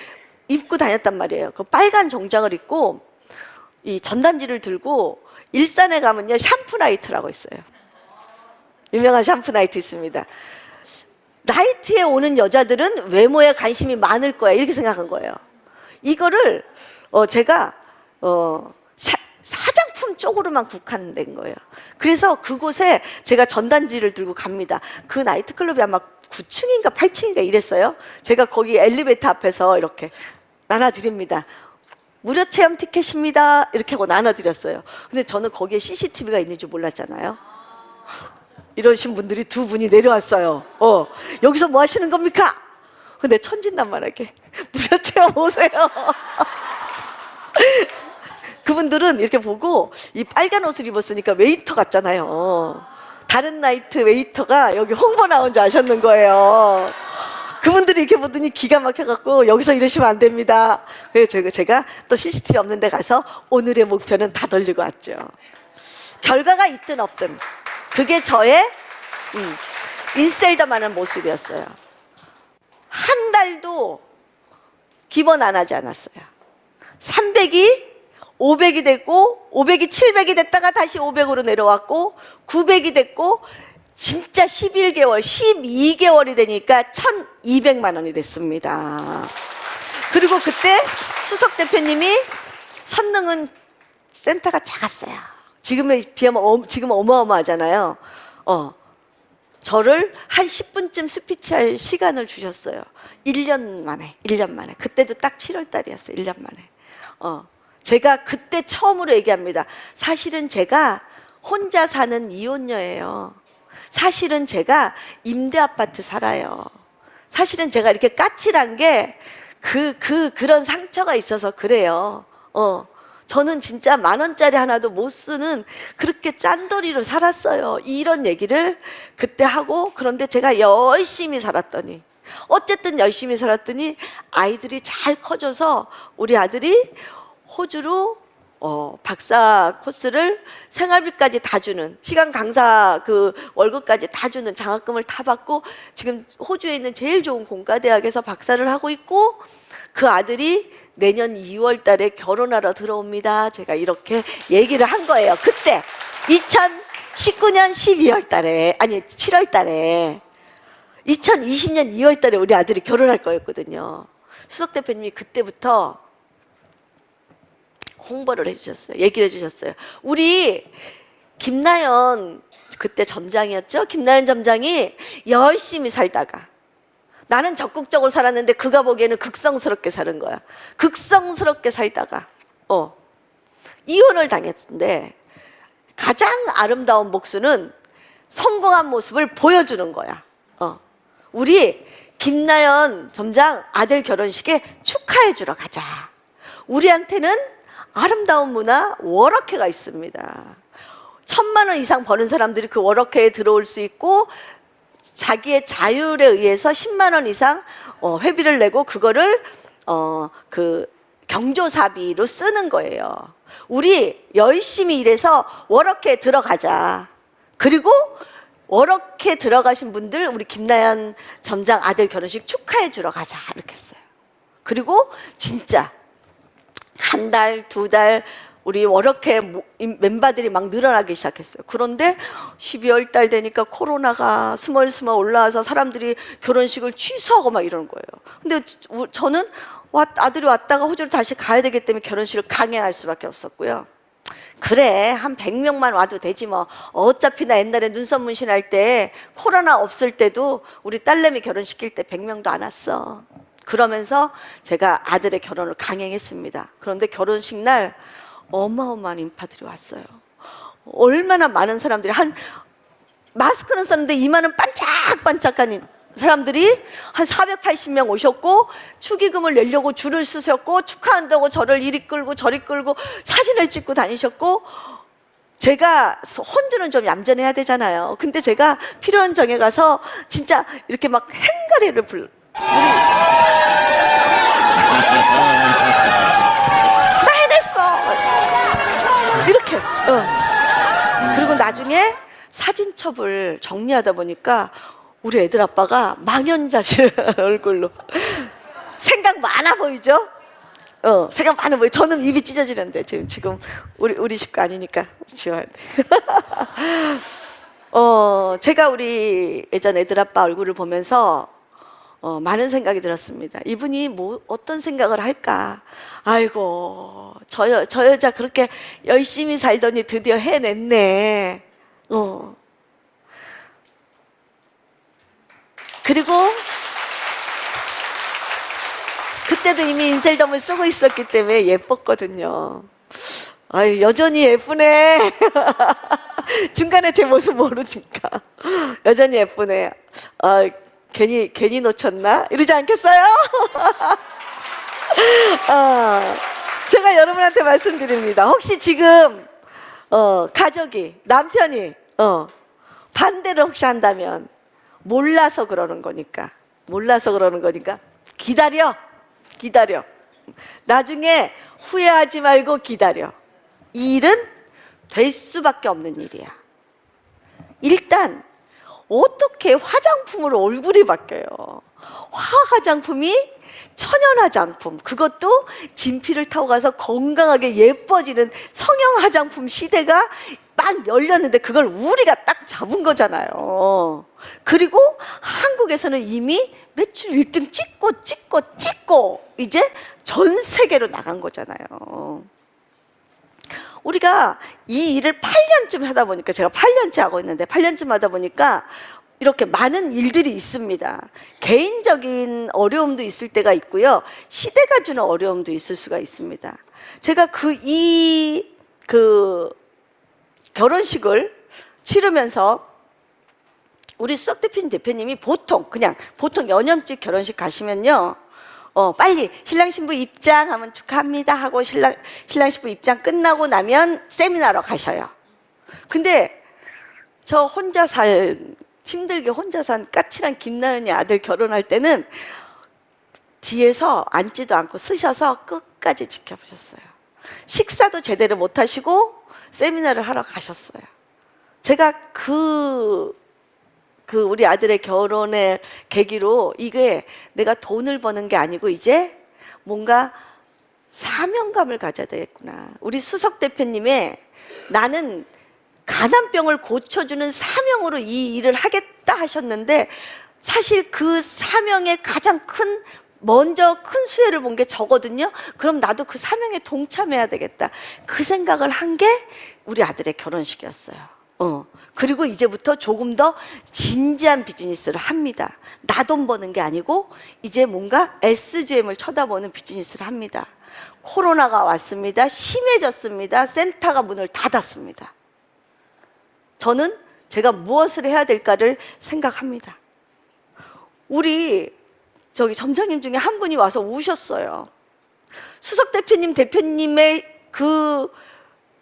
입고 다녔단 말이에요. 그 빨간 정장을 입고 이 전단지를 들고 일산에 가면요 샴푸 나이트라고 있어요. 유명한 샴푸 나이트 있습니다. 나이트에 오는 여자들은 외모에 관심이 많을 거야 이렇게 생각한 거예요. 이거를 제가 화장품 쪽으로만 국한된 거예요. 그래서 그곳에 제가 전단지를 들고 갑니다. 그 나이트클럽이 아마 9층인가 8층인가 이랬어요. 제가 거기 엘리베이터 앞에서 이렇게 나눠드립니다. 무료 체험 티켓입니다. 이렇게 하고 나눠드렸어요. 근데 저는 거기에 CCTV가 있는 줄 몰랐잖아요. 이러신 분들이 두 분이 내려왔어요. 여기서 뭐 하시는 겁니까? 근데 천진난만하게 무료 체험 오세요. 그분들은 이렇게 보고 이 빨간 옷을 입었으니까 웨이터 같잖아요. 다른 나이트 웨이터가 여기 홍보 나온 줄 아셨는 거예요. 그분들이 이렇게 보더니 기가 막혀갖고 여기서 이러시면 안 됩니다. 그래서 제가 또 CCTV 없는 데 가서 오늘의 목표는 다 돌리고 왔죠. 결과가 있든 없든 그게 저의 인셀덤하는 모습이었어요. 한 달도 기본 안 하지 않았어요. 300이 500이 됐고 500이 700이 됐다가 다시 500으로 내려왔고 900이 됐고 진짜 11개월, 12개월이 되니까 1200만 원이 됐습니다. 그리고 그때 수석 대표님이 선능은 센터가 작았어요. 지금에 비하면 지금 어마어마하잖아요. 저를 한 10분쯤 스피치할 시간을 주셨어요. 1년 만에. 그때도 딱 7월 달이었어요. 1년 만에. 제가 그때 처음으로 얘기합니다. 사실은 제가 혼자 사는 이혼녀예요. 사실은 제가 임대 아파트 살아요. 사실은 제가 이렇게 까칠한 게 그런 상처가 있어서 그래요. 저는 진짜 10,000원짜리 하나도 못 쓰는 그렇게 짠돌이로 살았어요. 이런 얘기를 그때 하고, 그런데 제가 열심히 살았더니, 어쨌든 열심히 살았더니 아이들이 잘 커져서 우리 아들이 호주로 박사 코스를 생활비까지 다 주는, 시간 강사 그 월급까지 다 주는 장학금을 다 받고 지금 호주에 있는 제일 좋은 공과대학에서 박사를 하고 있고, 그 아들이 내년 2월 달에 결혼하러 들어옵니다. 제가 이렇게 얘기를 한 거예요. 그때 2019년 12월 달에, 아니 7월 달에 2020년 2월 달에 우리 아들이 결혼할 거였거든요. 수석 대표님이 그때부터 홍보를 해주셨어요. 얘기를 해주셨어요. 우리 김나연, 그때 점장이었죠? 김나연 점장이 열심히 살다가, 나는 적극적으로 살았는데 그가 보기에는 극성스럽게 사는 거야. 극성스럽게 살다가 이혼을 당했는데, 가장 아름다운 목수는 성공한 모습을 보여주는 거야. 우리 김나연 점장 아들 결혼식에 축하해 주러 가자. 우리한테는 아름다운 문화 워럭회가 있습니다. 1,000만 원 이상 버는 사람들이 그 워럭회에 들어올 수 있고, 자기의 자율에 의해서 10만 원 이상 회비를 내고 그거를 그 경조사비로 쓰는 거예요. 우리 열심히 일해서 워럭회에 들어가자. 그리고 워럭회 들어가신 분들 우리 김나연 점장 아들 결혼식 축하해 주러 가자, 이렇게 했어요. 그리고 진짜 한 달, 두 달 우리 워럭회 멤버들이 막 늘어나기 시작했어요. 그런데 12월 달 되니까 코로나가 스멀스멀 올라와서 사람들이 결혼식을 취소하고 막 이러는 거예요. 근데 저는 아들이 왔다가 호주로 다시 가야 되기 때문에 결혼식을 강행할 수밖에 없었고요. 그래, 한 100명만 와도 되지 뭐. 어차피 나 옛날에 눈썹 문신할 때 코로나 없을 때도 우리 딸내미 결혼시킬 때 100명도 안 왔어. 그러면서 제가 아들의 결혼을 강행했습니다. 그런데 결혼식 날 어마어마한 인파들이 왔어요. 얼마나 많은 사람들이, 마스크는 썼는데 이마는 반짝반짝한 사람들이 한 480명 오셨고, 축의금을 내려고 줄을 서셨고, 축하한다고 저를 이리 끌고 저리 끌고 사진을 찍고 다니셨고, 제가 혼주는 좀 얌전해야 되잖아요. 근데 제가 필요한 정에 가서 진짜 이렇게 막 행가래를 나 해냈어! 이렇게. 그리고 나중에 사진첩을 정리하다 보니까 우리 애들 아빠가 망연자실 얼굴로, 생각 많아 보이죠? 생각 많아 보여. 저는 입이 찢어지는데 지금 우리 식구 아니니까 지워야 돼. 제가 우리 예전 애들 아빠 얼굴을 보면서 많은 생각이 들었습니다. 이분이 뭐 어떤 생각을 할까? 아이고, 저 여자 그렇게 열심히 살더니 드디어 해냈네. 그리고 그때도 이미 인셀덤을 쓰고 있었기 때문에 예뻤거든요. 아유, 여전히 예쁘네. 중간에 제 모습 모르니까 여전히 예쁘네. 괜히 놓쳤나? 이러지 않겠어요? 제가 여러분한테 말씀드립니다. 혹시 지금 가족이, 남편이 반대를 혹시 한다면 몰라서 그러는 거니까 기다려. 나중에 후회하지 말고 기다려. 이 일은 될 수밖에 없는 일이야. 일단 어떻게 화장품으로 얼굴이 바뀌어요? 화장품이 천연 화장품, 그것도 진피를 타고 가서 건강하게 예뻐지는 성형 화장품 시대가 막 열렸는데 그걸 우리가 딱 잡은 거잖아요. 그리고 한국에서는 이미 매출 1등 찍고 이제 전 세계로 나간 거잖아요. 우리가 이 일을 8년쯤 하다 보니까, 제가 8년째 하고 있는데 8년쯤 하다 보니까 이렇게 많은 일들이 있습니다. 개인적인 어려움도 있을 때가 있고요, 시대가 주는 어려움도 있을 수가 있습니다. 제가 그 결혼식을 치르면서 우리 수석 대표님이 보통 연염집 결혼식 가시면요, 빨리 신랑 신부 입장하면 축하합니다 하고 신랑 신부 입장 끝나고 나면 세미나로 가셔요. 근데 저 힘들게 혼자 산 까칠한 김나연이 아들 결혼할 때는 뒤에서 앉지도 않고 쓰셔서 끝까지 지켜보셨어요. 식사도 제대로 못 하시고 세미나를 하러 가셨어요. 제가 우리 아들의 결혼의 계기로 이게 내가 돈을 버는 게 아니고 이제 뭔가 사명감을 가져야 되겠구나. 우리 수석 대표님의 나는 간암병을 고쳐주는 사명으로 이 일을 하겠다 하셨는데 사실 그 사명의 가장 먼저 큰 수혜를 본 게 저거든요. 그럼 나도 그 사명에 동참해야 되겠다. 그 생각을 한 게 우리 아들의 결혼식이었어요. 그리고 이제부터 조금 더 진지한 비즈니스를 합니다. 나 돈 버는 게 아니고 이제 뭔가 SGM을 쳐다보는 비즈니스를 합니다. 코로나가 왔습니다. 심해졌습니다. 센터가 문을 닫았습니다. 저는 제가 무엇을 해야 될까를 생각합니다. 우리 점장님 중에 한 분이 와서 우셨어요. 수석 대표님의 그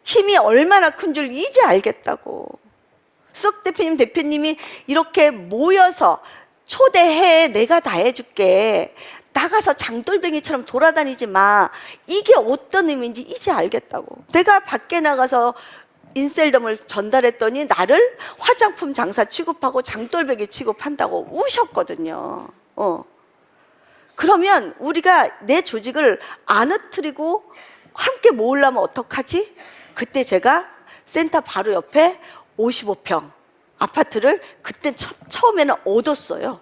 힘이 얼마나 큰 줄 이제 알겠다고. 수석 대표님이 이렇게 모여서 초대해, 내가 다 해줄게, 나가서 장돌뱅이처럼 돌아다니지 마, 이게 어떤 의미인지 이제 알겠다고. 내가 밖에 나가서 인셀덤을 전달했더니 나를 화장품 장사 취급하고 장돌뱅이 취급한다고 우셨거든요. 그러면 우리가 내 조직을 안 흐트리고 함께 모으려면 어떡하지? 그때 제가 센터 바로 옆에 55평 아파트를 그때 처음에는 얻었어요.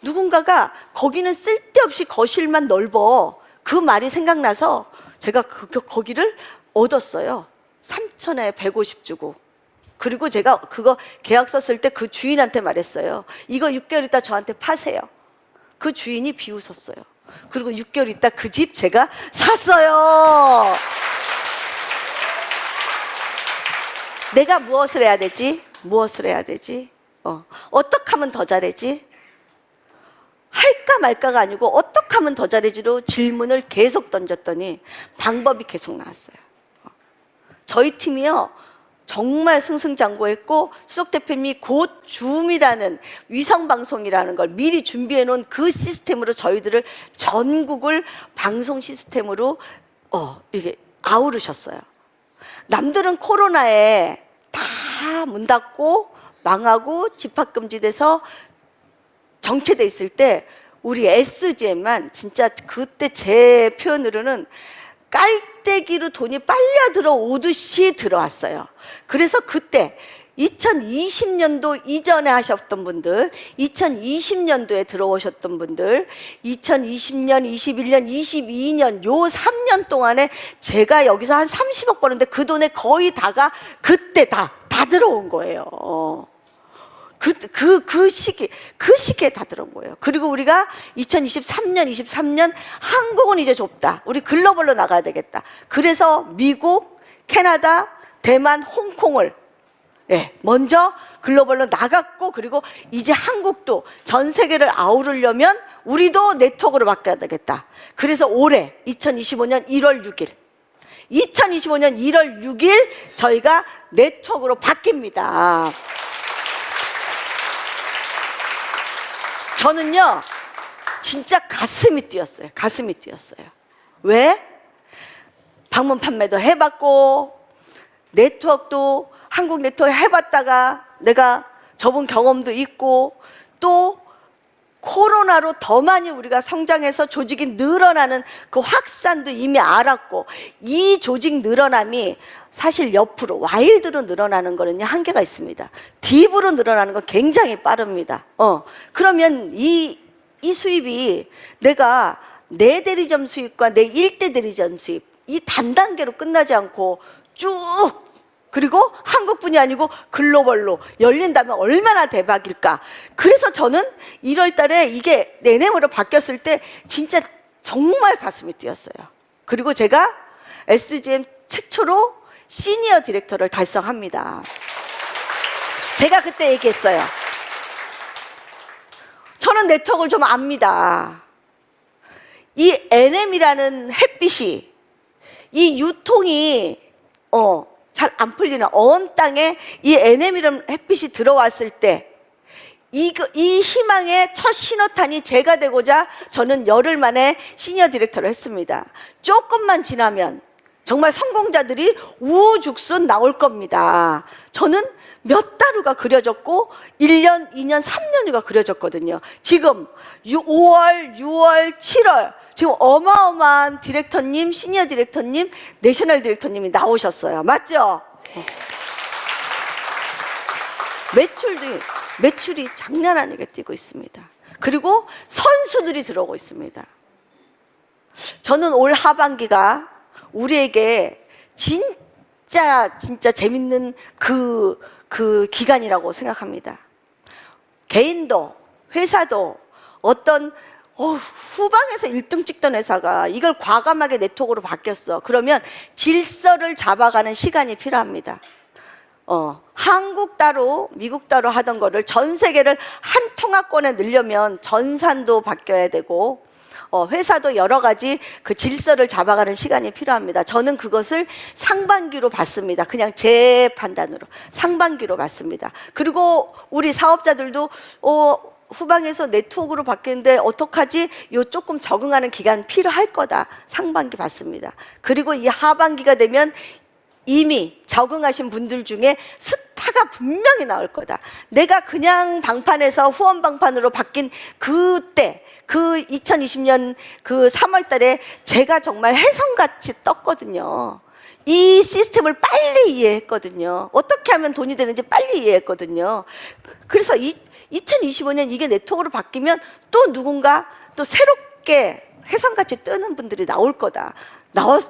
누군가가 거기는 쓸데없이 거실만 넓어, 그 말이 생각나서 제가 거기를 얻었어요. 3천에 150 주고. 그리고 제가 그거 계약서 쓸 때 그 주인한테 말했어요. 이거 6개월 있다 저한테 파세요. 그 주인이 비웃었어요. 그리고 6개월 있다 그 집 제가 샀어요. 내가 무엇을 해야 되지? 어떻게 하면 더 잘하지? 할까 말까가 아니고 어떻게 하면 더 잘해지로 질문을 계속 던졌더니 방법이 계속 나왔어요. 저희 팀이요 정말 승승장구했고, 수석 대표님이 곧 줌이라는 위성방송이라는 걸 미리 준비해 놓은 그 시스템으로 저희들을 전국을 방송 시스템으로 이게 아우르셨어요. 남들은 코로나에 다 문 닫고 망하고 집합금지돼서 정체돼 있을 때 우리 SGM만 진짜 그때 제 표현으로는 깔때기로 돈이 빨려 들어오듯이 들어왔어요. 그래서 그때 2020년도 이전에 하셨던 분들, 2020년도에 들어오셨던 분들, 2020년, 21년, 22년 요 3년 동안에 제가 여기서 한 30억 버는데 그 돈의 거의 다가 그때 다 들어온 거예요. 그 시기에 다 들어온 거예요. 그리고 우리가 2023년 한국은 이제 좁다. 우리 글로벌로 나가야 되겠다. 그래서 미국, 캐나다, 대만, 홍콩을 먼저 글로벌로 나갔고, 그리고 이제 한국도 전 세계를 아우르려면 우리도 네트워크로 바뀌어야 되겠다. 그래서 올해 2025년 1월 6일 저희가 네트워크로 바뀝니다. 저는요 진짜 가슴이 뛰었어요. 왜? 방문 판매도 해봤고 네트워크도 한국 네트워크 해봤다가 내가 접은 경험도 있고, 또 코로나로 더 많이 우리가 성장해서 조직이 늘어나는 그 확산도 이미 알았고, 이 조직 늘어남이 사실 옆으로 와일드로 늘어나는 거는요 한계가 있습니다. 딥으로 늘어나는 건 굉장히 빠릅니다. 그러면 이 수입이 내가 내 대리점 수입과 내 일대 대리점 수입 이 단단계로 끝나지 않고 쭉, 그리고 한국뿐이 아니고 글로벌로 열린다면 얼마나 대박일까. 그래서 저는 1월 달에 이게 내내으로 바뀌었을 때 진짜 정말 가슴이 뛰었어요. 그리고 제가 SGM 최초로 시니어 디렉터를 달성합니다. 제가 그때 얘기했어요. 저는 네트워크를 좀 압니다. 이 NM이라는 햇빛이, 이 유통이 잘 안 풀리는 언 땅에 이 NM이라는 햇빛이 들어왔을 때 이 희망의 첫 신호탄이 제가 되고자 저는 열흘 만에 시니어 디렉터를 했습니다. 조금만 지나면 정말 성공자들이 우후죽순 나올 겁니다. 저는 몇 달 후가 그려졌고 1년, 2년, 3년 후가 그려졌거든요. 지금 5월, 6월, 7월 지금 어마어마한 디렉터님, 시니어 디렉터님, 내셔널 디렉터님이 나오셨어요. 맞죠? 매출이 장난 아니게 뛰고 있습니다. 그리고 선수들이 들어오고 있습니다. 저는 올 하반기가 우리에게 진짜 재밌는 그 기간이라고 생각합니다. 개인도 회사도 어떤 후방에서 1등 찍던 회사가 이걸 과감하게 네트워크로 바뀌었어. 그러면 질서를 잡아가는 시간이 필요합니다. 한국 따로 미국 따로 하던 거를 전 세계를 한 통합권에 넣으려면 전산도 바뀌어야 되고 회사도 여러 가지 그 질서를 잡아가는 시간이 필요합니다. 저는 그것을 상반기로 봤습니다. 그냥 제 판단으로 상반기로 봤습니다. 그리고 우리 사업자들도 후방에서 네트워크로 바뀌는데 어떡하지? 요 조금 적응하는 기간 필요할 거다. 상반기 봤습니다. 그리고 이 하반기가 되면 이미 적응하신 분들 중에 스타가 분명히 나올 거다. 내가 그냥 방판에서 후원 방판으로 바뀐 그때 그 2020년 그 3월 달에 제가 정말 혜성같이 떴거든요. 이 시스템을 빨리 이해했거든요. 어떻게 하면 돈이 되는지 빨리 이해했거든요. 그래서 2025년 이게 네트워크로 바뀌면 또 누군가 또 새롭게 혜성같이 뜨는 분들이 나올 거다.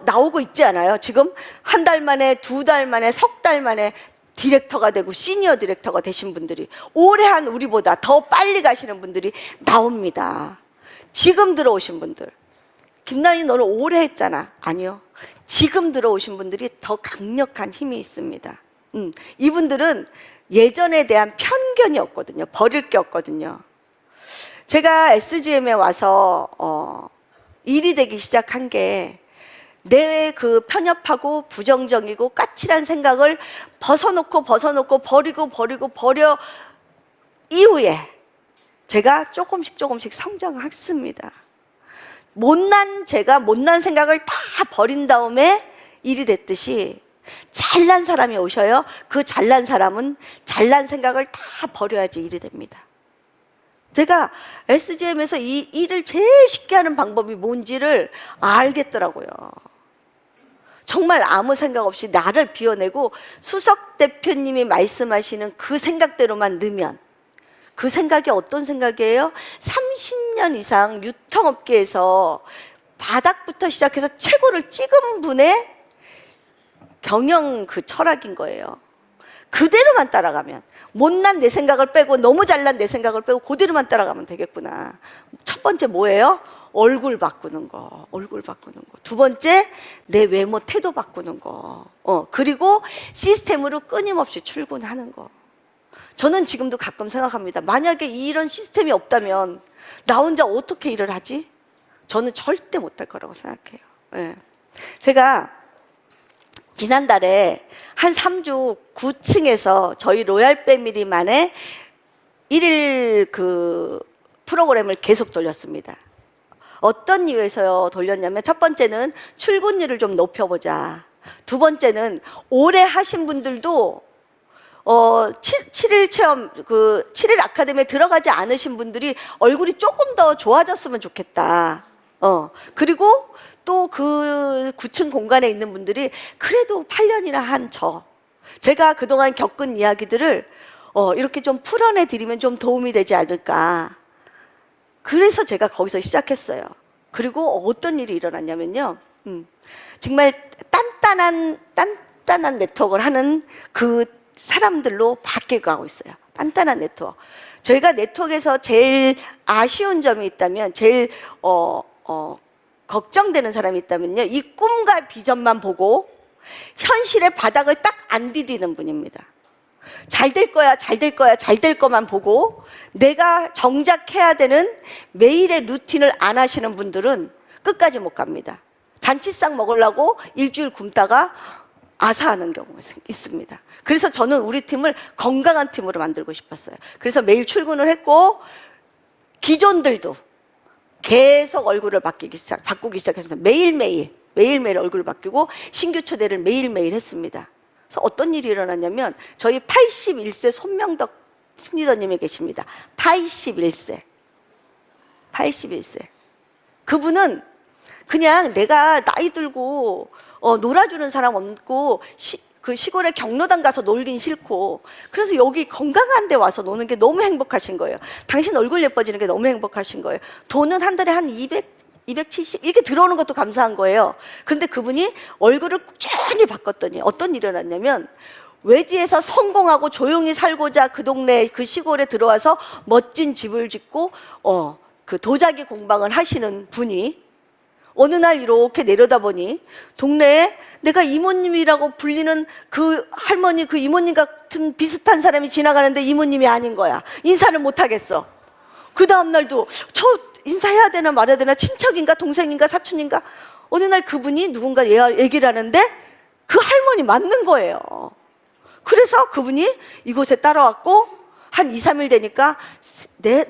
나오고 있지 않아요? 지금 한 달 만에, 2달 만에, 석 달 만에 디렉터가 되고 시니어 디렉터가 되신 분들이 오래 한 우리보다 더 빨리 가시는 분들이 나옵니다. 지금 들어오신 분들, 김나연이 너는 오래 했잖아. 아니요. 지금 들어오신 분들이 더 강력한 힘이 있습니다. 이분들은 예전에 대한 편견이 없거든요. 버릴 게 없거든요. 제가 SGM에 와서 일이 되기 시작한 게 내 그 편협하고 부정적이고 까칠한 생각을 벗어놓고 버려 이후에 제가 조금씩 성장했습니다. 제가 못난 생각을 다 버린 다음에 일이 됐듯이 잘난 사람이 오셔요. 그 잘난 사람은 잘난 생각을 다 버려야지 일이 됩니다. 제가 SGM에서 이 일을 제일 쉽게 하는 방법이 뭔지를 알겠더라고요. 정말 아무 생각 없이 나를 비워내고 수석 대표님이 말씀하시는 그 생각대로만 넣으면, 그 생각이 어떤 생각이에요? 30년 이상 유통업계에서 바닥부터 시작해서 최고를 찍은 분의 경영 그 철학인 거예요. 그대로만 따라가면, 못난 내 생각을 빼고 너무 잘난 내 생각을 빼고 그대로만 따라가면 되겠구나. 첫 번째 뭐예요? 얼굴 바꾸는 거. 두 번째, 내 외모 태도 바꾸는 거. 그리고 시스템으로 끊임없이 출근하는 거. 저는 지금도 가끔 생각합니다. 만약에 이런 시스템이 없다면 나 혼자 어떻게 일을 하지? 저는 절대 못할 거라고 생각해요. 네. 제가 지난달에 한 3주 9층에서 저희 로얄 패밀리만의 1일 그 프로그램을 계속 돌렸습니다. 어떤 이유에서 돌렸냐면, 첫 번째는 출근율을 좀 높여보자. 두 번째는 오래 하신 분들도 7일 체험, 7일 아카데미에 들어가지 않으신 분들이 얼굴이 조금 더 좋아졌으면 좋겠다. 그리고 또 그 9층 공간에 있는 분들이 그래도 8년이나 한 제가 그동안 겪은 이야기들을 이렇게 좀 풀어내 드리면 좀 도움이 되지 않을까. 그래서 제가 거기서 시작했어요. 그리고 어떤 일이 일어났냐면요. 정말 단단한 네트워크를 하는 그 사람들로 바뀌어가고 있어요. 단단한 네트워크. 저희가 네트워크에서 제일 아쉬운 점이 있다면, 제일 걱정되는 사람이 있다면요, 이 꿈과 비전만 보고 현실의 바닥을 딱 안 디디는 분입니다. 잘 될 거만 보고 내가 정작 해야 되는 매일의 루틴을 안 하시는 분들은 끝까지 못 갑니다. 잔치상 먹으려고 일주일 굶다가 아사하는 경우가 있습니다. 그래서 저는 우리 팀을 건강한 팀으로 만들고 싶었어요. 그래서 매일 출근을 했고 기존들도 계속 얼굴을 바꾸기 시작해서 매일매일 얼굴을 바뀌고 신규 초대를 매일매일 했습니다. 그래서 어떤 일이 일어났냐면 저희 81세 손명덕 팀리더님이 계십니다. 81세. 그분은 그냥 내가 나이 들고 놀아주는 사람 없고 그 시골에 경로당 가서 놀긴 싫고 그래서 여기 건강한 데 와서 노는 게 너무 행복하신 거예요. 당신 얼굴 예뻐지는 게 너무 행복하신 거예요. 돈은 한 달에 한 270 이렇게 들어오는 것도 감사한 거예요. 그런데 그분이 얼굴을 꾸준히 바꿨더니 어떤 일이 일어났냐면 외지에서 성공하고 조용히 살고자 그 동네 그 시골에 들어와서 멋진 집을 짓고 그 도자기 공방을 하시는 분이 어느 날 이렇게 내려다보니 동네에 내가 이모님이라고 불리는 그 할머니, 그 이모님 같은 비슷한 사람이 지나가는데 이모님이 아닌 거야. 인사를 못 하겠어. 그 다음 날도 저 인사해야 되나 말아야 되나, 친척인가 동생인가 사촌인가, 어느 날 그분이 누군가 얘기를 하는데 그 할머니 맞는 거예요. 그래서 그분이 이곳에 따라왔고 한 2, 3일 되니까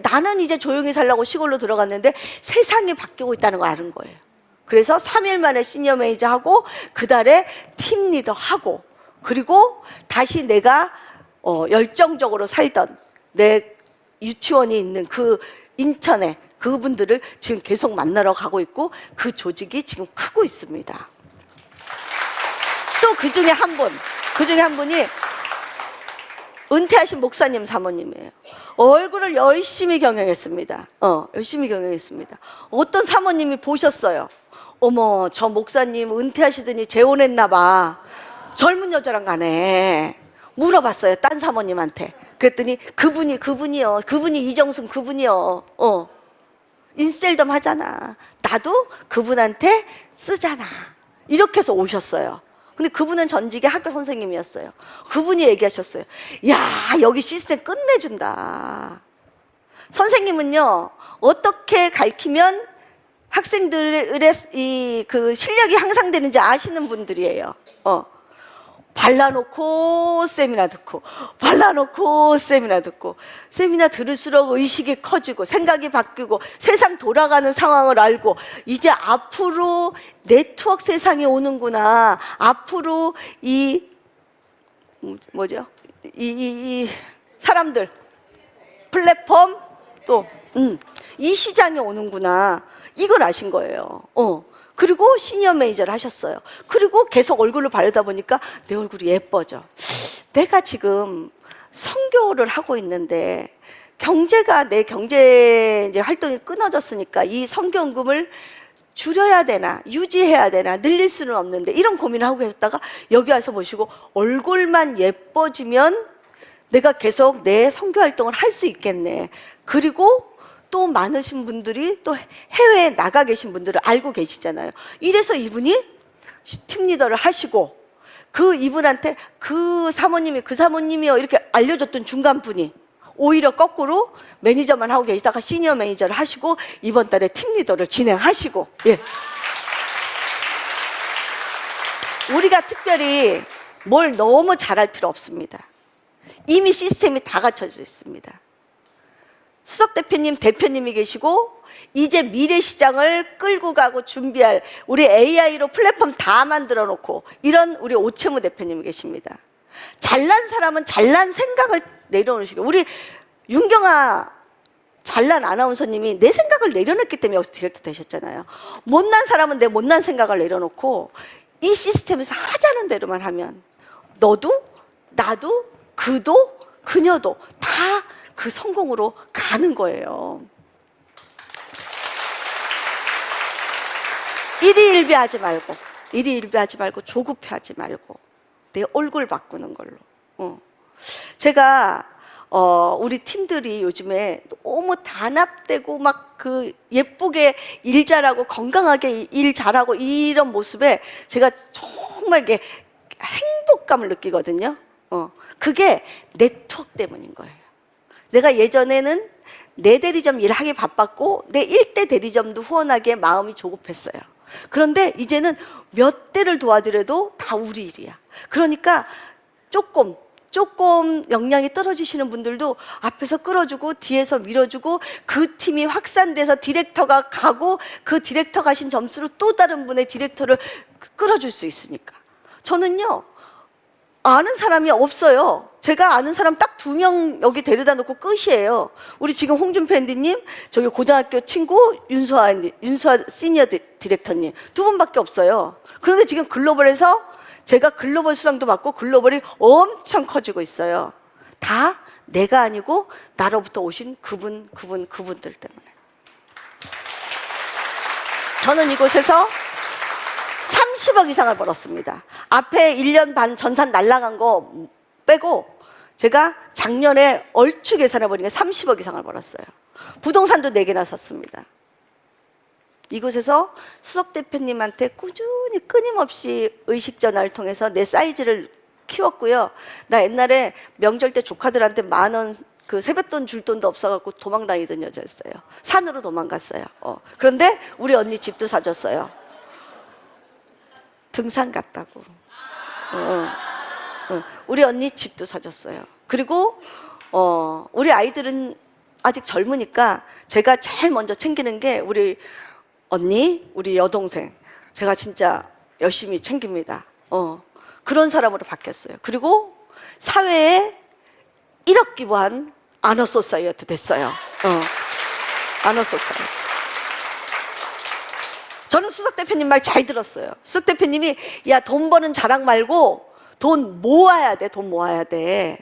나는 이제 조용히 살라고 시골로 들어갔는데 세상이 바뀌고 있다는 걸 아는 거예요. 그래서 3일 만에 시니어 매니저 하고 그 달에 팀 리더 하고, 그리고 다시 내가 열정적으로 살던 내 유치원이 있는 그 인천에 그분들을 지금 계속 만나러 가고 있고 그 조직이 지금 크고 있습니다. 또 그 중에 한 분이 은퇴하신 목사님 사모님이에요. 얼굴을 열심히 경영했습니다. 열심히 경영했습니다. 어떤 사모님이 보셨어요. 어머, 저 목사님 은퇴하시더니 재혼했나 봐. 젊은 여자랑 가네. 물어봤어요, 딴 사모님한테. 그랬더니 그분이요. 그분이 이정순 그분이요. 인셀덤 하잖아. 나도 그분한테 쓰잖아. 이렇게 해서 오셨어요. 근데 그분은 전직의 학교 선생님이었어요. 그분이 얘기하셨어요. 야, 여기 시스템 끝내준다. 선생님은요, 어떻게 가르치면 학생들의 그 실력이 향상되는지 아시는 분들이에요. 발라놓고 세미나 듣고, 발라놓고 세미나 듣고, 세미나 들을수록 의식이 커지고 생각이 바뀌고 세상 돌아가는 상황을 알고, 이제 앞으로 네트워크 세상이 오는구나, 앞으로 이 사람들 플랫폼 또 이 시장이 오는구나, 이걸 아신 거예요. 그리고 시니어 매니저를 하셨어요. 그리고 계속 얼굴을 바르다 보니까 내 얼굴이 예뻐져. 내가 지금 선교를 하고 있는데 내 경제 이제 활동이 끊어졌으니까 이 선교연금을 줄여야 되나 유지해야 되나 늘릴 수는 없는데 이런 고민을 하고 계셨다가 여기 와서 보시고 얼굴만 예뻐지면 내가 계속 내 선교 활동을 할 수 있겠네. 그리고 또 많으신 분들이 또 해외에 나가 계신 분들을 알고 계시잖아요. 이래서 이분이 팀 리더를 하시고, 그 이분한테 그 사모님이요 이렇게 알려줬던 중간 분이 오히려 거꾸로 매니저만 하고 계시다가 시니어 매니저를 하시고 이번 달에 팀 리더를 진행하시고. 예. 우리가 특별히 뭘 너무 잘할 필요 없습니다. 이미 시스템이 다 갖춰져 있습니다. 수석 대표님, 대표님이 계시고 이제 미래 시장을 끌고 가고 준비할 우리 AI로 플랫폼 다 만들어 놓고 이런 우리 오채무 대표님이 계십니다. 잘난 사람은 잘난 생각을 내려놓으시고, 우리 윤경아 잘난 아나운서님이 내 생각을 내려놓기 때문에 여기서 디렉터 되셨잖아요. 못난 사람은 내 못난 생각을 내려놓고 이 시스템에서 하자는 대로만 하면 너도 나도 그도 그녀도 다 그 성공으로 가는 거예요. 일희일비하지 말고 조급해하지 말고 내 얼굴 바꾸는 걸로. 제가 우리 팀들이 요즘에 너무 단합되고 막 그 예쁘게 일 잘하고 건강하게 일 잘하고 이런 모습에 제가 정말 이게 행복감을 느끼거든요. 그게 네트워크 때문인 거예요. 내가 예전에는 내 대리점 일하기 바빴고 내 일대 대리점도 후원하기에 마음이 조급했어요. 그런데 이제는 몇 대를 도와드려도 다 우리 일이야. 그러니까 조금 역량이 떨어지시는 분들도 앞에서 끌어주고 뒤에서 밀어주고 그 팀이 확산돼서 디렉터가 가고 그 디렉터 가신 점수로 또 다른 분의 디렉터를 끌어줄 수 있으니까. 저는요, 아는 사람이 없어요. 제가 아는 사람 딱 2명 여기 데려다 놓고 끝이에요. 우리 지금 홍준표 앤디님, 저기 고등학교 친구 윤수아 시니어 디렉터님 2분밖에 없어요. 그런데 지금 글로벌에서 제가 글로벌 수상도 받고 글로벌이 엄청 커지고 있어요. 다 내가 아니고 나로부터 오신 그분들 때문에. 저는 이곳에서 30억 이상을 벌었습니다. 앞에 1년 반 전산 날라간 거 빼고 제가 작년에 얼추 계산해보니까 30억 이상을 벌었어요. 부동산도 4개나 샀습니다. 이곳에서 수석 대표님한테 꾸준히 끊임없이 의식 전화를 통해서 내 사이즈를 키웠고요. 나 옛날에 명절 때 조카들한테 10,000원 그 세뱃돈 줄 돈도 없어갖고 도망다니던 여자였어요. 산으로 도망갔어요. 그런데 우리 언니 집도 사줬어요. 등산 갔다고. 우리 언니 집도 사줬어요. 그리고 우리 아이들은 아직 젊으니까 제가 제일 먼저 챙기는 게 우리 언니, 우리 여동생. 제가 진짜 열심히 챙깁니다. 그런 사람으로 바뀌었어요. 그리고 사회에 1억 기부한 아너소사이어티 됐어요. 아너소사이어티. 저는 수석 대표님 말 잘 들었어요. 수석 대표님이 야, 돈 버는 자랑 말고 돈 모아야 돼. 돈 모아야 돼.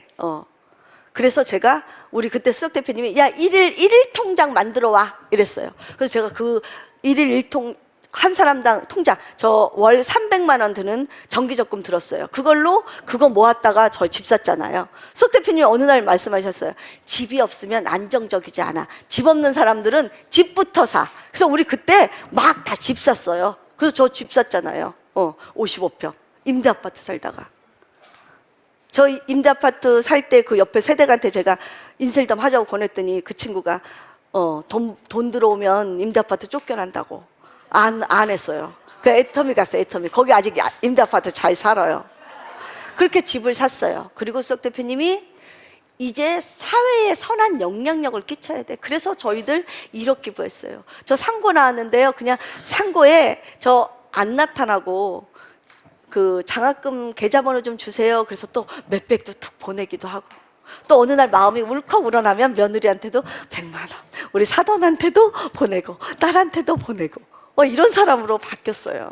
그래서 제가 우리 그때 수석 대표님이 야, 일일 통장 만들어 와 이랬어요. 그래서 제가 그 일일 1통 한 사람당 통장 저 월 300만 원 드는 정기적금 들었어요. 그거 모았다가 저 집 샀잖아요. 수석 대표님이 어느 날 말씀하셨어요. 집이 없으면 안정적이지 않아. 집 없는 사람들은 집부터 사. 그래서 우리 그때 막 다 집 샀어요. 그래서 저 집 샀잖아요. 55평 임대아파트 살다가. 저 임대아파트 살 때 그 옆에 세대한테 제가 인셀덤 하자고 권했더니 그 친구가 돈 들어오면 임대아파트 쫓겨난다고 안 했어요. 그 애터미 갔어요. 애터미. 거기 아직 임대아파트 잘 살아요. 그렇게 집을 샀어요. 그리고 수석 대표님이 이제 사회에 선한 영향력을 끼쳐야 돼. 그래서 저희들 1억 기부했어요. 저 상고 나왔는데요. 그냥 상고에 저 안 나타나고 그 장학금 계좌번호 좀 주세요. 그래서 또 몇백도 툭 보내기도 하고. 또 어느 날 마음이 울컥 우러나면 며느리한테도 100만 원, 우리 사돈한테도 보내고 딸한테도 보내고 이런 사람으로 바뀌었어요.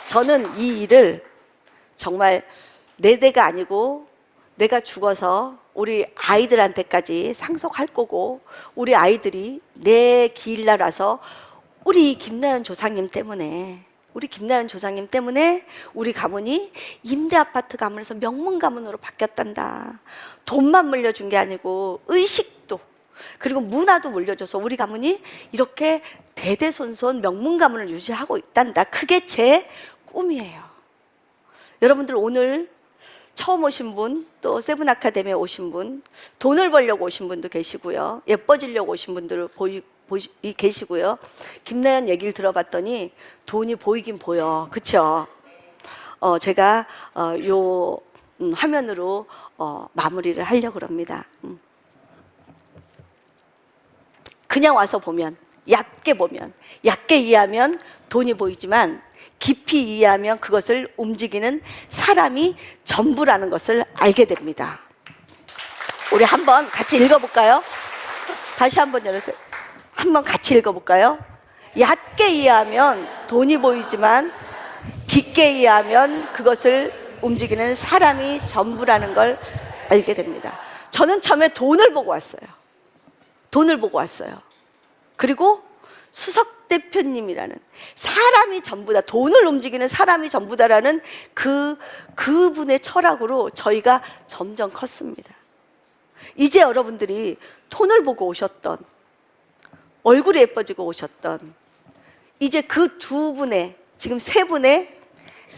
저는 이 일을 정말 내 대가 아니고 내가 죽어서 우리 아이들한테까지 상속할 거고 우리 아이들이 내 기일날 와서 우리 김나연 조상님 때문에 우리 가문이 임대아파트 가문에서 명문 가문으로 바뀌었단다. 돈만 물려준 게 아니고 의식도 그리고 문화도 물려줘서 우리 가문이 이렇게 대대손손 명문 가문을 유지하고 있단다. 그게 제 꿈이에요. 여러분들 오늘 처음 오신 분, 또 세븐 아카데미에 오신 분, 돈을 벌려고 오신 분도 계시고요. 예뻐지려고 오신 분들 계시고요. 김나연 얘기를 들어봤더니 돈이 보이긴 보여. 그쵸? 제가 요 화면으로 마무리를 하려고 합니다. 그냥 와서 보면, 얕게 이해하면 돈이 보이지만 깊이 이해하면 그것을 움직이는 사람이 전부라는 것을 알게 됩니다. 우리 한번 같이 읽어볼까요? 다시 한번 열어주세요. 한번 같이 읽어볼까요? 얕게 이해하면 돈이 보이지만 깊게 이해하면 그것을 움직이는 사람이 전부라는 걸 알게 됩니다. 저는 처음에 돈을 보고 왔어요. 그리고 수석 대표님이라는 사람이 전부다, 돈을 움직이는 사람이 전부다라는 그분의 철학으로 저희가 점점 컸습니다. 이제 여러분들이 돈을 보고 오셨던, 얼굴이 예뻐지고 오셨던, 이제 그 2분의, 지금 3분의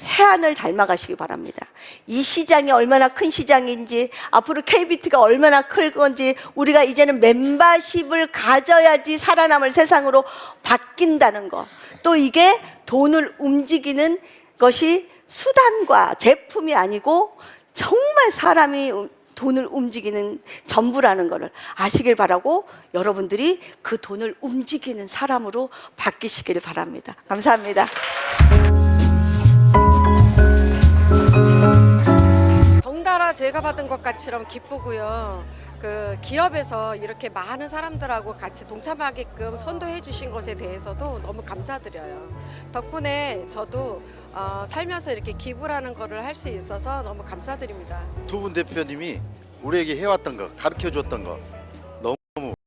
해안을 닮아가시기 바랍니다. 이 시장이 얼마나 큰 시장인지, 앞으로 KBT가 얼마나 클 건지, 우리가 이제는 멤버십을 가져야지 살아남을 세상으로 바뀐다는 거. 또 이게 돈을 움직이는 것이 수단과 제품이 아니고 정말 사람이 돈을 움직이는 전부라는 것을 아시길 바라고, 여러분들이 그 돈을 움직이는 사람으로 바뀌시길 바랍니다. 감사합니다. 덩달아 제가 받은 것 같이럼 기쁘고요. 그 기업에서 이렇게 많은 사람들하고 같이 동참하게끔 선도해 주신 것에 대해서도 너무 감사드려요. 덕분에 저도 살면서 이렇게 기부라는 거를 할 수 있어서 너무 감사드립니다. 두 분 대표님이 우리에게 해왔던 거, 가르쳐 줬던 거,